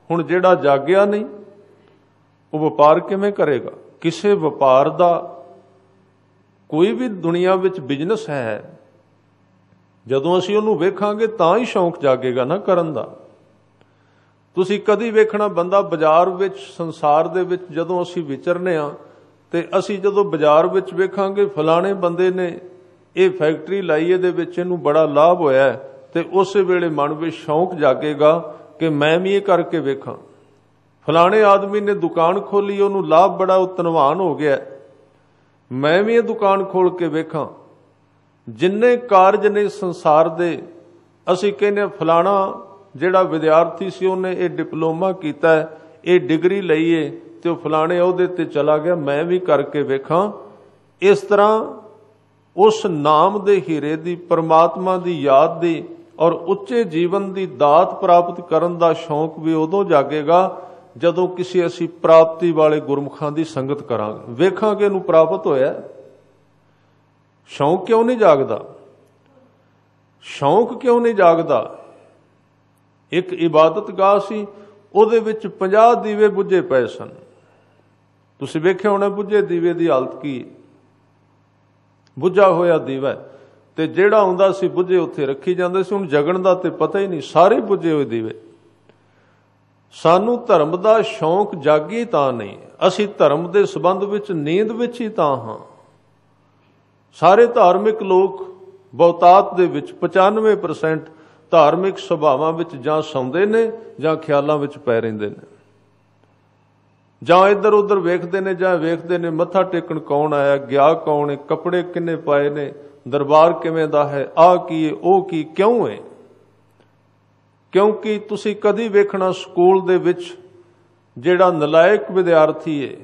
हुण जेड़ा जागया नहीं वो वपार किवें करेगा? किसे वपार दा कोई भी दुनिया विच बिजनस है, जदों असीं उहनूं वेखांगे तां ही शौक जागेगा ना करन दा। तुसीं कदी वेखना बंदा बाजार विच संसार दे विच जदों असीं विचरने आ ते असीं जदों बाजार विच वेखांगे फलाणे बंदे ने ये फैक्टरी लाई, इहदे विच इहनूं बड़ा लाभ होया है, ते उस वेले मन विच शौक जागेगा कि मैं भी ये करके वेखां। फलाणे आदमी ने दुकान खोली, उहनूं लाभ बड़ा, वो धनवान हो गया, मैं भी ये दुकान खोल के वेखां। जिन्ने कारज ने संसार दे, असीं कहने फलाना जिहड़ा विद्यार्थी सी उहने ये डिप्लोमा कीता है, ये डिग्री लई है, ते फलाणे ओहदे ते चला गया, मैं भी करके वेखां। इस तरह उस नाम दे हीरे दी, परमात्मा दी याद दी और उच्चे जीवन दी दात प्राप्त करन दा शौक भी उदों जागेगा जदों किसी असीं प्राप्ति वाले गुरमुखां दी संगत करांगे, वेखांगे इहनूं प्राप्त होया। शौक क्यों नहीं जागदा? शौक क्यों नहीं जागदा? एक इबादत गाह सी, ਉਹਦੇ ਵਿੱਚ 50 ਦੀਵੇ ਬੁੱਝੇ ਪਏ ਸਨ। ਤੁਸੀਂ ਵੇਖਿਆ ਹੋਣਾ ਬੁੱਝੇ ਦੀਵੇ ਦੀ ਹਾਲਤ ਕੀ, ਬੁੱਝਾ ਹੋਇਆ ਦੀਵਾ ਤੇ ਜਿਹੜਾ ਆਉਂਦਾ ਸੀ ਬੁੱਝੇ ਉੱਥੇ ਰੱਖੀ ਜਾਂਦੇ ਸੀ। ਹੁਣ ਜਗਣ ਦਾ ਤੇ ਪਤਾ ਹੀ ਨਹੀਂ, ਸਾਰੇ ਬੁੱਝੇ ਹੋਏ ਦੀਵੇ। ਸਾਨੂੰ ਧਰਮ ਦਾ ਸ਼ੌਂਕ ਜਾਗੀ ਤਾਂ ਨਹੀਂ, ਅਸੀਂ ਧਰਮ ਦੇ ਸੰਬੰਧ ਵਿੱਚ ਨੀਂਦ ਵਿੱਚ ਹੀ ਤਾਂ ਹਾਂ। ਸਾਰੇ ਧਾਰਮਿਕ ਲੋਕ ਬਹੁਤਾਤ ਦੇ ਵਿੱਚ 95% ਧਾਰਮਿਕ ਸੁਭਾਵਾਂ ਵਿੱਚ ਜਾਂ ਸੌਂਦੇ ਨੇ ਜਾਂ ਖਿਆਲਾਂ ਵਿੱਚ ਪੈ ਰਹਿੰਦੇ ਨੇ, ਜਾਂ ਇੱਧਰ ਉੱਧਰ ਵੇਖਦੇ ਨੇ ਜਾਂ ਵੇਖਦੇ ਨੇ ਮੱਥਾ ਟੇਕਣ ਕੌਣ ਆਇਆ, ਗਿਆ ਕੌਣ ਹੈ, ਕੱਪੜੇ ਕਿੰਨੇ ਪਾਏ ਨੇ, ਦਰਬਾਰ ਕਿਵੇਂ ਦਾ ਹੈ, ਆਹ ਕੀ ਹੈ, ਉਹ ਕੀ, ਕਿਉਂ ਹੈ? ਕਿਉਂਕਿ ਤੁਸੀਂ ਕਦੀ ਵੇਖਣਾ ਸਕੂਲ ਦੇ ਵਿੱਚ ਜਿਹੜਾ ਨਲਾਇਕ ਵਿਦਿਆਰਥੀ ਹੈ,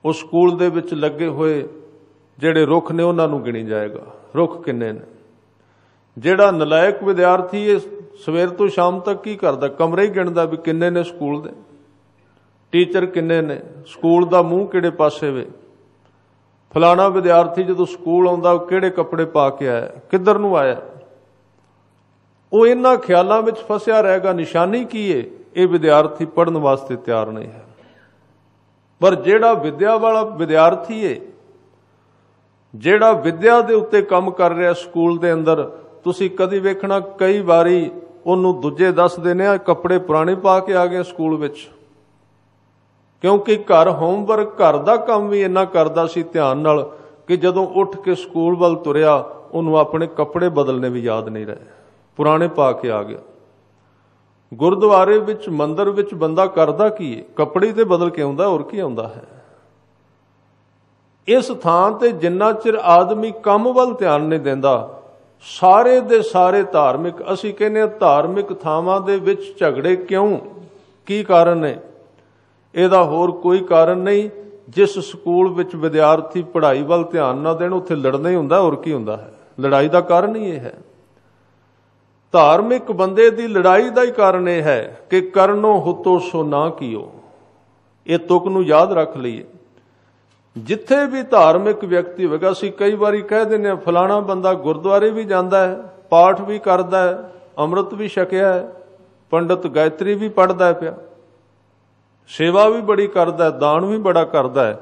ਉਹ ਸਕੂਲ ਦੇ ਵਿੱਚ ਲੱਗੇ ਹੋਏ ਜਿਹੜੇ ਰੁੱਖ ਨੇ ਉਹਨਾਂ ਨੂੰ ਗਿਣੀ ਜਾਏਗਾ, ਰੁੱਖ ਕਿੰਨੇ ਨੇ। ਜਿਹੜਾ ਨਲਾਇਕ ਵਿਦਿਆਰਥੀ ਹੈ ਸਵੇਰ ਤੋਂ ਸ਼ਾਮ ਤੱਕ ਕੀ ਕਰਦਾ? ਕਮਰੇ ਹੀ ਗਿਣਦਾ ਵੀ ਕਿੰਨੇ ਨੇ ਸਕੂਲ ਦੇ, ਟੀਚਰ ਕਿੰਨੇ ਨੇ, ਸਕੂਲ ਦਾ ਮੂੰਹ ਕਿਹੜੇ ਪਾਸੇ ਵੇ। ਫਲਾਣਾ ਵਿਦਿਆਰਥੀ ਜਦੋਂ ਸਕੂਲ ਆਉਂਦਾ ਉਹ ਕਿਹੜੇ ਕੱਪੜੇ ਪਾ ਕੇ ਆਇਆ, ਕਿੱਧਰ ਨੂੰ ਆਇਆ, ਉਹ ਇਹਨਾਂ ਖਿਆਲਾਂ ਵਿੱਚ ਫਸਿਆ ਰਹੇਗਾ। ਨਿਸ਼ਾਨੀ ਕੀ ਹੈ? ਇਹ ਵਿਦਿਆਰਥੀ ਪੜ੍ਹਨ ਵਾਸਤੇ ਤਿਆਰ ਨਹੀਂ ਹੈ। ਪਰ ਜਿਹੜਾ ਵਿਦਿਆ ਵਾਲਾ ਵਿਦਿਆਰਥੀ ਹੈ, ਜਿਹੜਾ ਵਿਦਿਆ ਦੇ ਉੱਤੇ ਕੰਮ ਕਰ ਰਿਹਾ ਸਕੂਲ ਦੇ ਅੰਦਰ, ਤੁਸੀਂ ਕਦੀ ਵੇਖਣਾ ਕਈ ਵਾਰੀ ਉਹਨੂੰ ਦੂਜੇ ਦੱਸਦੇ ਨੇ ਕੱਪੜੇ ਪੁਰਾਣੇ ਪਾ ਕੇ ਆ ਗਏ ਸਕੂਲ ਵਿੱਚ, ਕਿਉਂਕਿ ਘਰ ਹੋਮਵਰਕ, ਘਰ ਦਾ ਕੰਮ ਵੀ ਇੰਨਾ ਕਰਦਾ ਸੀ ਧਿਆਨ ਨਾਲ ਕਿ ਜਦੋਂ ਉੱਠ ਕੇ ਸਕੂਲ ਵੱਲ ਤੁਰਿਆ ਉਹਨੂੰ ਆਪਣੇ ਕੱਪੜੇ ਬਦਲਨੇ ਵੀ ਯਾਦ ਨਹੀਂ ਰਹੇ, ਪੁਰਾਣੇ ਪਾ ਕੇ ਆ ਗਿਆ। ਗੁਰਦੁਆਰੇ ਵਿੱਚ, ਮੰਦਰ ਵਿੱਚ ਬੰਦਾ ਕਰਦਾ ਕੀ ਹੈ? ਕੱਪੜੇ ਤੇ ਬਦਲ ਕੇ ਆਉਂਦਾ, ਹੋਰ ਕੀ ਆਉਂਦਾ ਹੈ। ਇਸ ਥਾਂ ਤੇ ਜਿੰਨਾ ਚਿਰ ਆਦਮੀ ਕੰਮ ਵੱਲ ਧਿਆਨ ਨਹੀਂ ਦਿੰਦਾ, ਸਾਰੇ ਦੇ ਸਾਰੇ ਧਾਰਮਿਕ, ਅਸੀਂ ਕਹਿੰਦੇ ਹਾਂ ਧਾਰਮਿਕ ਥਾਵਾਂ ਦੇ ਵਿੱਚ ਝਗੜੇ ਕਿਉਂ, ਕੀ ਕਾਰਨ ਹੈ? ਇਹਦਾ ਹੋਰ ਕੋਈ ਕਾਰਨ ਨਹੀਂ। ਜਿਸ ਸਕੂਲ ਵਿੱਚ ਵਿਦਿਆਰਥੀ ਪੜ੍ਹਾਈ ਵੱਲ ਧਿਆਨ ਨਾ ਦੇਣ ਉੱਥੇ ਲੜਨਾ ਹੀ ਹੁੰਦਾ, ਹੋਰ ਕੀ ਹੁੰਦਾ ਹੈ। ਲੜਾਈ ਦਾ ਕਾਰਨ ਹੀ ਇਹ ਹੈ। ਧਾਰਮਿਕ ਬੰਦੇ ਦੀ ਲੜਾਈ ਦਾ ਹੀ ਕਾਰਨ ਇਹ ਹੈ ਕਿ ਕਰਨੋ ਹੁਤੋ ਸੋ ਨਾ ਕੀਓ। ਇਹ ਤੁਕ ਨੂੰ ਯਾਦ ਰੱਖ ਲਈਏ। ਜਿੱਥੇ ਵੀ ਧਾਰਮਿਕ ਵਿਅਕਤੀ ਹੋਵੇਗਾ, ਅਸੀਂ ਕਈ ਵਾਰੀ ਕਹਿ ਦਿੰਦੇ ਹਾਂ ਫਲਾਣਾ ਬੰਦਾ ਗੁਰਦੁਆਰੇ ਵੀ ਜਾਂਦਾ ਹੈ, ਪਾਠ ਵੀ ਕਰਦਾ ਹੈ, ਅੰਮ੍ਰਿਤ ਵੀ ਛਕਿਆ ਹੈ, ਪੰਡਤ ਗਾਇਤਰੀ ਵੀ ਪੜ੍ਹਦਾ ਪਿਆ, ਸੇਵਾ ਵੀ ਬੜੀ ਕਰਦਾ ਹੈ, ਦਾਨ ਵੀ ਬੜਾ ਕਰਦਾ ਹੈ,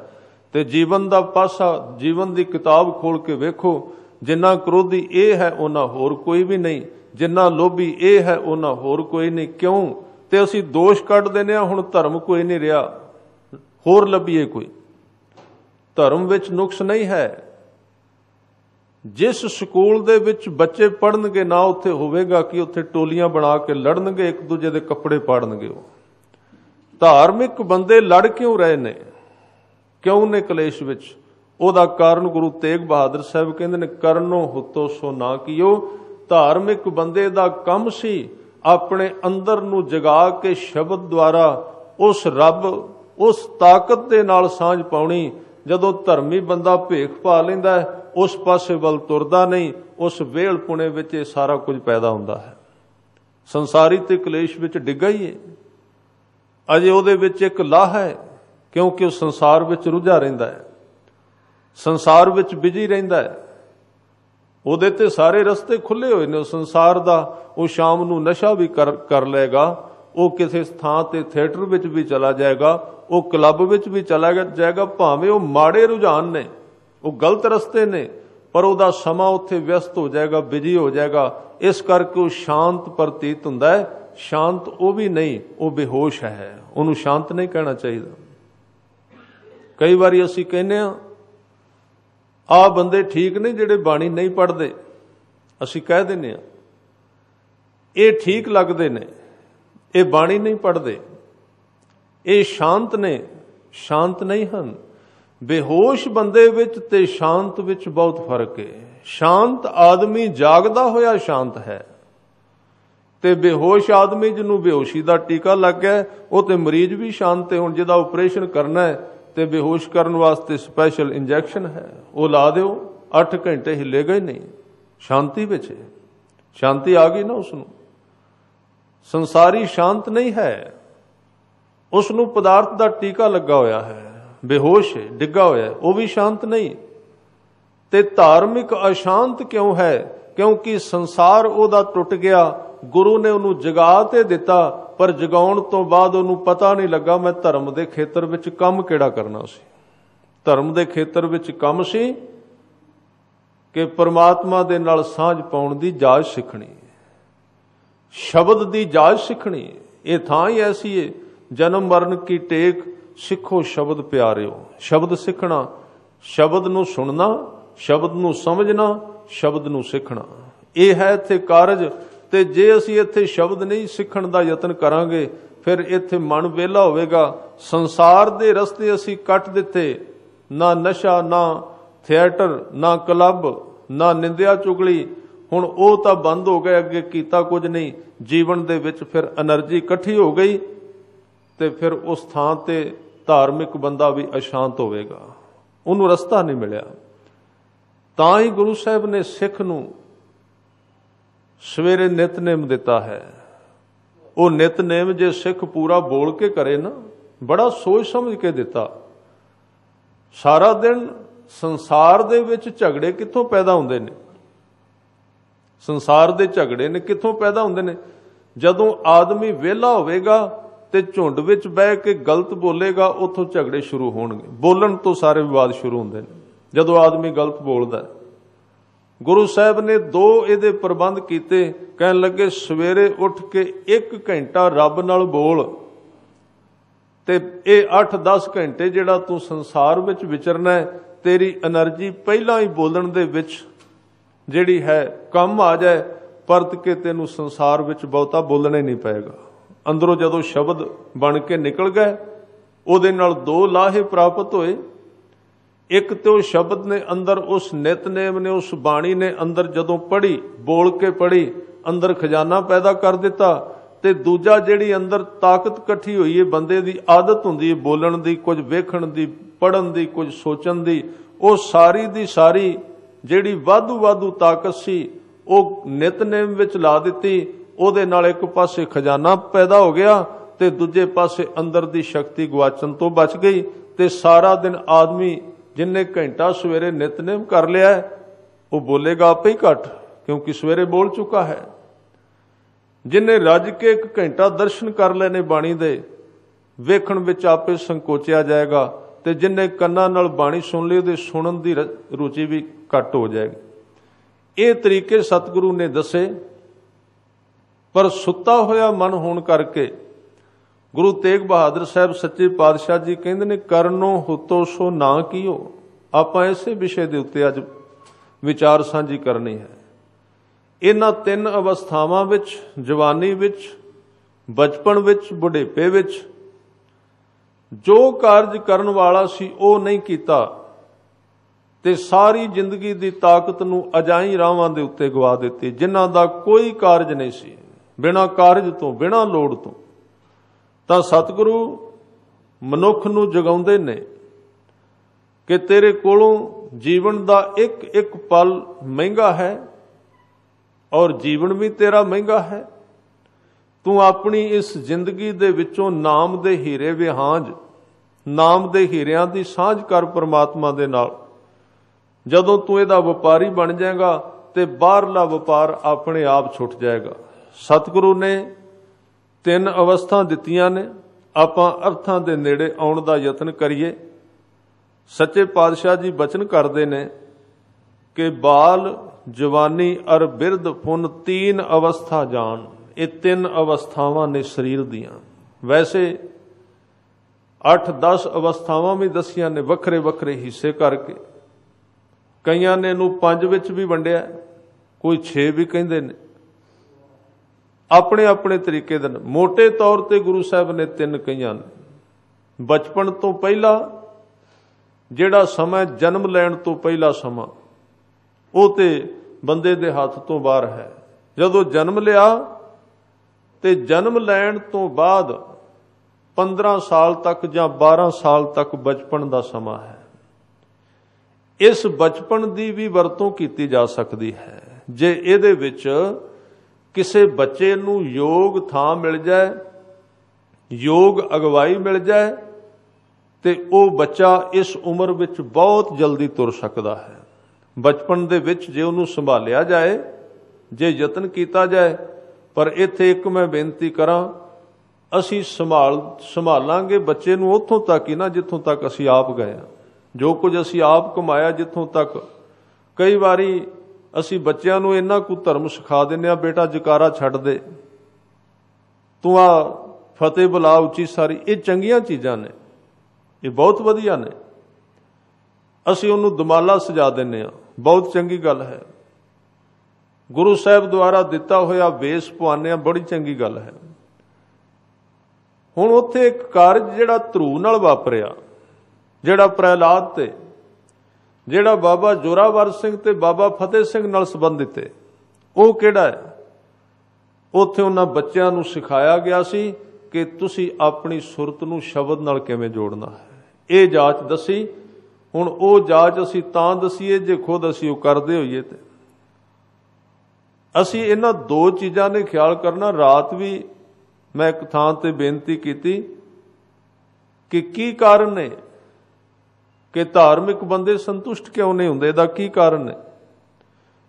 ਤੇ ਜੀਵਨ ਦਾ ਪਾਸਾ, ਜੀਵਨ ਦੀ ਕਿਤਾਬ ਖੋਲ ਕੇ ਵੇਖੋ, ਜਿੰਨਾ ਕ੍ਰੋਧੀ ਇਹ ਹੈ ਉਹਨਾਂ ਹੋਰ ਕੋਈ ਵੀ ਨਹੀਂ, ਜਿੰਨਾ ਲੋਭੀ ਇਹ ਹੈ ਉਹਨਾਂ ਹੋਰ ਕੋਈ ਨਹੀਂ। ਕਿਉਂ? ਤੇ ਅਸੀਂ ਦੋਸ਼ ਕੱਢ ਦਿੰਦੇ ਹਾਂ ਹੁਣ ਧਰਮ ਕੋਈ ਨਹੀਂ ਰਿਹਾ, ਹੋਰ ਲੱਭੀਏ ਕੋਈ। ਧਰਮ ਵਿੱਚ ਨੁਕਸ ਨਹੀਂ ਹੈ। ਜਿਸ ਸਕੂਲ ਦੇ ਵਿੱਚ ਬੱਚੇ ਪੜ੍ਹਨਗੇ ਨਾ ਉੱਥੇ ਹੋਵੇਗਾ ਕਿ ਉੱਥੇ ਟੋਲੀਆਂ ਬਣਾ ਕੇ ਲੜਨਗੇ, ਇੱਕ ਦੂਜੇ ਦੇ ਕੱਪੜੇ ਪਾੜਨਗੇ। ਉਹ ਧਾਰਮਿਕ ਬੰਦੇ ਲੜ ਕਿਉਂ ਰਹੇ ਨੇ, ਕਿਉਂ ਨੇ ਕਲੇਸ਼ ਵਿੱਚ? ਉਹਦਾ ਕਾਰਨ ਗੁਰੂ ਤੇਗ ਬਹਾਦਰ ਸਾਹਿਬ ਕਹਿੰਦੇ ਨੇ ਕਰਨੋ ਹੁਤੋ ਸੋ ਨਾ ਕੀਓ। ਧਾਰਮਿਕ ਬੰਦੇ ਦਾ ਕੰਮ ਸੀ ਆਪਣੇ ਅੰਦਰ ਨੂੰ ਜਗਾ ਕੇ ਸ਼ਬਦ ਦੁਆਰਾ ਉਸ ਰੱਬ, ਉਸ ਤਾਕਤ ਦੇ ਨਾਲ ਸਾਂਝ ਪਾਉਣੀ। ਜਦੋਂ ਧਰਮੀ ਬੰਦਾ ਭੇਖ ਪਾ ਲੈਂਦਾ उस पासे वल तुरदा नहीं, उस वेल पुणे विच ये सारा कुछ पैदा हुंदा है। संसारी ते कलेश विच डिग्गा ही है, अजे उहदे विच एक लाह है, क्योंकि वो संसार विच रुझा रहिंदा है, संसार विच बिजी रहिंदा है। ਉਹਦੇ ਤੇ ਸਾਰੇ ਰਸਤੇ ਖੁੱਲੇ ਹੋਏ ਨੇ। ਸੰਸਾਰ ਦਾ ਉਹ ਸ਼ਾਮ ਨੂੰ ਨਸ਼ਾ ਵੀ ਕਰ ਲਏਗਾ, ਉਹ ਕਿਸੇ ਥਾਂ ਤੇ ਥੀਏਟਰ ਵਿੱਚ ਵੀ ਚਲਾ ਜਾਏਗਾ, ਉਹ ਕਲੱਬ ਵਿੱਚ ਵੀ ਚਲਾ ਜਾਏਗਾ, ਭਾਵੇਂ ਉਹ ਮਾੜੇ ਰੁਝਾਨ ਨੇ, ਉਹ ਗਲਤ ਰਸਤੇ ਨੇ, ਪਰ ਉਹਦਾ ਸਮਾਂ ਉੱਥੇ ਵਿਅਸਤ ਹੋ ਜਾਏਗਾ, ਬਿਜੀ ਹੋ ਜਾਏਗਾ। ਇਸ ਕਰਕੇ ਉਹ ਸ਼ਾਂਤ ਪ੍ਰਤੀਤ ਹੁੰਦਾ ਹੈ। ਸ਼ਾਂਤ ਉਹ ਵੀ ਨਹੀਂ, ਉਹ ਬੇਹੋਸ਼ ਹੈ, ਉਹਨੂੰ ਸ਼ਾਂਤ ਨਹੀਂ ਕਹਿਣਾ ਚਾਹੀਦਾ। ਕਈ ਵਾਰੀ ਅਸੀਂ ਕਹਿੰਦੇ ਹਾਂ ਆ ਬੰਦੇ ਠੀਕ ਨੇ ਜਿਹੜੇ ਬਾਣੀ ਨਹੀਂ ਪੜ੍ਹਦੇ, ਅਸੀਂ ਕਹਿ ਦਿੰਦੇ ਹਾਂ ਇਹ ਠੀਕ ਲੱਗਦੇ ਨੇ, ਇਹ ਬਾਣੀ ਨਹੀਂ ਪੜ੍ਹਦੇ, ਇਹ ਸ਼ਾਂਤ ਨੇ, ਸ਼ਾਂਤ ਨਹੀਂ ਹਨ। ਬੇਹੋਸ਼ ਬੰਦੇ ਵਿੱਚ ਤੇ ਸ਼ਾਂਤ ਵਿੱਚ ਬਹੁਤ ਫਰਕ ਹੈ। ਸ਼ਾਂਤ ਆਦਮੀ ਜਾਗਦਾ ਹੋਇਆ ਸ਼ਾਂਤ ਹੈ, ਤੇ ਬੇਹੋਸ਼ ਆਦਮੀ ਜਿਹਨੂੰ ਬੇਹੋਸ਼ੀ ਦਾ ਟੀਕਾ ਲੱਗ ਗਿਆ, ਉਹ ਤੇ ਮਰੀਜ਼ ਵੀ ਸ਼ਾਂਤ ਹੈ। ਹੁਣ ਜਿਹਦਾ ਆਪਰੇਸ਼ਨ ਕਰਨਾ ਹੈ ਤੇ ਬੇਹੋਸ਼ ਕਰਨ ਵਾਸਤੇ ਸਪੈਸ਼ਲ ਇੰਜੈਕਸ਼ਨ ਹੈ, ਉਹ ਲਾ ਦਿਓ, 8 ਘੰਟੇ ਹਿੱਲੇਗਾ ਹੀ ਨਹੀਂ, ਸ਼ਾਂਤੀ ਵਿੱਚ ਹੈ। ਸ਼ਾਂਤੀ ਆ ਗਈ ਨਾ ਉਸ ਨੂੰ। ਸੰਸਾਰੀ ਸ਼ਾਂਤ ਨਹੀਂ ਹੈ, ਉਸ ਨੂੰ ਪਦਾਰਥ ਦਾ ਟੀਕਾ ਲੱਗਾ ਹੋਇਆ ਹੈ, ਬੇਹੋਸ਼ ਹੈ, ਡਿੱਗਾ ਹੋਇਆ, ਉਹ ਵੀ ਸ਼ਾਂਤ ਨਹੀਂ। ਤੇ ਧਾਰਮਿਕ ਅਸ਼ਾਂਤ ਕਿਉਂ ਹੈ? ਕਿਉਂਕਿ ਸੰਸਾਰ ਉਹਦਾ ਟੁੱਟ ਗਿਆ, ਗੁਰੂ ਨੇ ਉਹਨੂੰ ਜਗਾ ਤੇ ਦਿੱਤਾ, ਪਰ ਜਗਾਉਣ ਤੋਂ ਬਾਅਦ ਉਹਨੂੰ ਪਤਾ ਨਹੀਂ ਲੱਗਾ ਮੈਂ ਧਰਮ ਦੇ ਖੇਤਰ ਵਿੱਚ ਕੰਮ ਕਿਹੜਾ ਕਰਨਾ ਸੀ। ਧਰਮ ਦੇ ਖੇਤਰ ਵਿੱਚ ਕੰਮ ਸੀ ਕਿ ਪਰਮਾਤਮਾ ਦੇ ਨਾਲ ਸਾਂਝ ਪਾਉਣ ਦੀ ਜਾਚ ਸਿੱਖਣੀ, ਸ਼ਬਦ ਦੀ ਜਾਚ ਸਿੱਖਣੀ। ਇਹ ਥਾਂ ਹੀ ਐਸੀ ਹੈ, ਜਨਮ ਮਰਨ ਕੀ ਟੇਕ ਸਿੱਖੋ ਸ਼ਬਦ ਪਿਆਰਿਓ। ਸ਼ਬਦ ਸਿੱਖਣਾ, ਸ਼ਬਦ ਨੂੰ ਸੁਣਨਾ, ਸ਼ਬਦ ਨੂੰ ਸਮਝਣਾ, ਸ਼ਬਦ ਨੂੰ ਸਿੱਖਣਾ, ਇਹ ਹੈ ਇੱਥੇ ਕਾਰਜ। ਤੇ ਜੇ ਅਸੀਂ ਇੱਥੇ ਸ਼ਬਦ ਨਹੀਂ ਸਿੱਖਣ ਦਾ ਯਤਨ ਕਰਾਂਗੇ, ਫਿਰ ਇੱਥੇ ਮਨ ਵਿਹਲਾ ਹੋਵੇਗਾ। ਸੰਸਾਰ ਦੇ ਰਸਤੇ ਅਸੀਂ ਕੱਟ ਦਿੱਤੇ, ਨਾ ਨਸ਼ਾ, ਨਾ ਥੀਏਟਰ, ਨਾ ਕਲੱਬ, ਨਾ ਨਿੰਦਿਆ ਚੁਗਲੀ, ਹੁਣ ਉਹ ਤਾਂ ਬੰਦ ਹੋ ਗਏ, ਅੱਗੇ ਕੀਤਾ ਕੁਝ ਨਹੀਂ। ਜੀਵਨ ਦੇ ਵਿੱਚ ਫਿਰ એનર્ਜੀ ਇਕੱਠੀ ਹੋ ਗਈ, ਤੇ ਫਿਰ ਉਸ ਥਾਂ ਤੇ ਧਾਰਮਿਕ ਬੰਦਾ ਵੀ ਅਸ਼ਾਂਤ ਹੋਵੇਗਾ, ਉਹਨੂੰ ਰਸਤਾ ਨਹੀਂ ਮਿਲਿਆ। ਤਾਂ ਹੀ ਗੁਰੂ ਸਾਹਿਬ ਨੇ ਸਿੱਖ ਨੂੰ ਸਵੇਰੇ ਨਿਤਨੇਮ ਦਿੱਤਾ ਹੈ। ਉਹ ਨਿਤਨੇਮ ਜੇ ਸਿੱਖ ਪੂਰਾ ਬੋਲ ਕੇ ਕਰੇ ਨਾ, ਬੜਾ ਸੋਚ ਸਮਝ ਕੇ ਦਿੱਤਾ। ਸਾਰਾ ਦਿਨ ਸੰਸਾਰ ਦੇ ਵਿੱਚ ਝਗੜੇ ਕਿੱਥੋਂ ਪੈਦਾ ਹੁੰਦੇ ਨੇ? ਸੰਸਾਰ ਦੇ ਝਗੜੇ ਨੇ ਕਿੱਥੋਂ ਪੈਦਾ ਹੁੰਦੇ ਨੇ? ਜਦੋਂ ਆਦਮੀ ਵਿਹਲਾ ਹੋਵੇਗਾ ਤੇ ਝੁੰਡ ਵਿੱਚ ਬਹਿ ਕੇ ਗਲਤ ਬੋਲੇਗਾ, ਉੱਥੋਂ ਝਗੜੇ ਸ਼ੁਰੂ ਹੋਣਗੇ। ਬੋਲਣ ਤੋਂ ਸਾਰੇ ਵਿਵਾਦ ਸ਼ੁਰੂ ਹੁੰਦੇ ਨੇ ਜਦੋਂ ਆਦਮੀ ਗਲਤ ਬੋਲਦਾ। ਗੁਰੂ ਸਾਹਿਬ ਨੇ 2 ਇਹਦੇ ਪ੍ਰਬੰਧ ਕੀਤੇ। ਕਹਿਣ ਲੱਗੇ ਸਵੇਰੇ ਉੱਠ ਕੇ 1 ਘੰਟਾ ਰੱਬ ਨਾਲ ਬੋਲ, ਤੇ ਇਹ 8-10 ਘੰਟੇ ਜਿਹੜਾ ਤੂੰ ਸੰਸਾਰ ਵਿੱਚ ਵਿਚਰਨਾ ਹੈ, ਤੇਰੀ એનર્ਜੀ ਪਹਿਲਾਂ ਹੀ ਬੋਲਣ ਦੇ ਵਿੱਚ ਜਿਹੜੀ ਹੈ ਕੰਮ ਆ ਜਾਏ, ਪਰਤ ਕੇ ਤੈਨੂੰ ਸੰਸਾਰ ਵਿੱਚ ਬਹੁਤਾ ਬੋਲਣਾ ਹੀ ਨਹੀਂ ਪਏਗਾ। ਅੰਦਰੋਂ ਜਦੋਂ ਸ਼ਬਦ ਬਣ ਕੇ ਨਿਕਲ ਗਏ, ਉਹਦੇ ਨਾਲ 2 ਲਾਹੇ ਪ੍ਰਾਪਤ ਹੋਏ। ਇੱਕ ਤੇ ਉਹ ਸ਼ਬਦ ਨੇ ਅੰਦਰ, ਉਸ ਨਿਤਨੇਮ ਨੇ, ਉਸ ਬਾਣੀ ਨੇ ਅੰਦਰ ਜਦੋਂ ਪੜ੍ਹੀ, ਬੋਲ ਕੇ ਪੜ੍ਹੀ, ਅੰਦਰ ਖਜ਼ਾਨਾ ਪੈਦਾ ਕਰ ਦਿੱਤਾ। ਤੇ ਦੂਜਾ ਜਿਹੜੀ ਅੰਦਰ ਤਾਕਤ ਇਕੱਠੀ ਹੋਈ ਹੈ, ਬੰਦੇ ਦੀ ਆਦਤ ਹੁੰਦੀ ਹੈ ਬੋਲਣ ਦੀ, ਕੁਝ ਵੇਖਣ ਦੀ, ਪੜ੍ਹਨ ਦੀ, ਕੁਝ ਸੋਚਣ ਦੀ, ਉਹ ਸਾਰੀ ਦੀ ਸਾਰੀ ਜਿਹੜੀ ਵਾਧੂ ਤਾਕਤ ਸੀ, ਉਹ ਨਿਤਨੇਮ ਵਿੱਚ ਲਾ ਦਿੱਤੀ। ਉਹਦੇ ਨਾਲ ਇੱਕ ਪਾਸੇ ਖਜ਼ਾਨਾ ਪੈਦਾ ਹੋ ਗਿਆ, ਤੇ ਦੂਜੇ ਪਾਸੇ ਅੰਦਰ ਦੀ ਸ਼ਕਤੀ ਗਵਾਚਣ ਤੋਂ ਬਚ ਗਈ। ਤੇ ਸਾਰਾ ਦਿਨ ਆਦਮੀ ਜਿੰਨੇ ਘੰਟਾ ਸਵੇਰੇ ਨਿਤਨੇਮ ਕਰ ਲਿਆ, ਉਹ ਬੋਲੇਗਾ ਆਪੇ ਹੀ ਘੱਟ, ਕਿਉਂਕਿ ਸਵੇਰੇ ਬੋਲ ਚੁੱਕਾ ਹੈ। ਜਿੰਨੇ ਰੱਜ ਕੇ 1 ਘੰਟਾ ਦਰਸ਼ਨ ਕਰ ਲੈਣੇ ਬਾਣੀ ਦੇ, ਵੇਖਣ ਵਿੱਚ ਆਪੇ ਸੰਕੋਚਿਆ ਜਾਏਗਾ। ਤੇ ਜਿੰਨੇ ਕੰਨਾਂ ਨਾਲ ਬਾਣੀ ਸੁਣ ਲਈ, ਉਹਦੇ ਸੁਣਨ ਦੀ ਰੁਚੀ ਵੀ ਘੱਟ ਹੋ ਜਾਏਗੀ। ਇਹ ਤਰੀਕੇ ਸਤਿਗੁਰੂ ਨੇ ਦੱਸੇ, ਪਰ ਸੁੱਤਾ ਹੋਇਆ ਮਨ ਹੋਣ ਕਰਕੇ ਗੁਰੂ ਤੇਗ ਬਹਾਦਰ ਸਾਹਿਬ ਸੱਚੇ ਪਾਤਸ਼ਾਹ ਜੀ ਕਹਿੰਦੇ ਨੇ, ਕਰਨੋ ਹੁਤੋ ਸੋ ਨਾ ਕੀਓ। ਆਪਾਂ ਇਸੇ ਵਿਸ਼ੇ ਦੇ ਉੱਤੇ ਅੱਜ ਵਿਚਾਰ ਸਾਂਝੀ ਕਰਨੀ ਹੈ। ਇਹਨਾਂ 3 ਅਵਸਥਾਵਾਂ ਵਿੱਚ, ਜਵਾਨੀ ਵਿੱਚ, ਬਚਪਨ ਵਿੱਚ, ਬੁਢੇਪੇ ਵਿੱਚ, ਜੋ ਕਾਰਜ ਕਰਨ ਵਾਲਾ ਸੀ ਉਹ ਨਹੀਂ ਕੀਤਾ, ਤੇ ਸਾਰੀ ਜ਼ਿੰਦਗੀ ਦੀ ਤਾਕਤ ਨੂੰ ਅਜਾਈ ਰਾਹਾਂ ਦੇ ਉੱਤੇ ਗਵਾ ਦਿੱਤੀ। ਜਿਨ੍ਹਾਂ ਦਾ ਕੋਈ ਕਾਰਜ ਨਹੀਂ ਸੀ, ਬਿਨਾਂ ਕਾਰਜ ਤੋਂ, ਬਿਨਾਂ ਲੋੜ ਤੋਂ। ਤਾਂ ਸਤਿਗੁਰੂ ਮਨੁੱਖ ਨੂੰ ਜਗਾਉਂਦੇ ਨੇ, कि तेरे कोलों जीवन का एक एक पल महंगा है और जीवन भी तेरा महंगा है। तू अपनी इस जिंदगी दे विचों नाम दे हीरे विहांज, नाम दे हीरियां दी सांझ कर परमात्मा दे नाल। जदों तू इहदा वपारी बन जाएगा ते बाहरला वपार अपने आप छुट जाएगा। सतगुरु ने 3 अवस्था दित्तियां ने, आपां अर्थां दे नेड़े आउण दा यतन करिए। सच्चे पातशाह जी बचन करते ने कि बाल, जवानी और बिरध पुन 3 अवस्था जान। ये 3 अवस्थावां ने शरीर दियां। वैसे 8-10 अवस्थावां भी दसियां ने वखरे वखरे हिस्से करके। कईयां ने इहनूं 5 विच भी वंडिया, कोई 6 भी कहिंदे ने, अपने अपने तरीके दे। मोटे तौर ते गुरु साहब ने 3 कहियां ने। बचपन तो पहला जिहड़ा समा, जन्म लैण तो पहला समा, वो ते बंदे दे हाथ तो बाहर है। जदों जन्म लिया ते जन्म लैण तो बाद 15 साल तक या 12 साल तक बचपन का समा है। इस बचपन की भी वरतों की जा सकती है। जे इहदे विच किसी बच्चे नूं योग थां मिल जाए, योग अगवाई मिल जाए, ते वो बच्चा इस उम्र विच बहुत जल्दी तुर सकता है। बचपन दे विच जे उन्होंने संभालिया जाए, जे यतन किया जाए। पर इत्थे एक मैं बेनती करां, असी संभालांगे बच्चे नूं उत्थों तक ही ना जिथों तक असी आप गए। जो कुछ असी आप कमाया जिथों तक, कई बारी असी बच्चों नूं इन्ना कुछ धर्म सिखा दिंदे आ, बेटा जकारा छड्ड दे, तू आ फतेह बुला उची सारी। ये चंगियां चीज़ां ने, ये बहुत वधिया ने। असी उन्होंने दमाला सजा देने, बहुत चंगी गल है। गुरु साहब द्वारा दिता होया वेश पवाने, बड़ी चंगी गल है। हुण उत्थे एक कारज जिहड़ा धरू नाल वापरिया, जिहड़ा प्रहलाद ते, जिहड़ा बाबा जोरावर सिंह ते बाबा फतेह सिंह नाल संबंधित है, वो किहड़ा है? उत्थे उन्हां बच्चों नूं सिखाया गया सी कि तुसी अपनी सुरत नूं शब्द नाल किवें जोड़ना है। ये जाच दसी। हुण वो जाच असी तां दसीए जे खुद असी वो करदे होईए। ते असी इन्हां 2 चीज़ां ने ख्याल करना। रात भी मैं एक थां ते बेनती की की कारण है कि धार्मिक बंदे संतुष्ट क्यों नहीं हुंदे? इहदा की कारण है?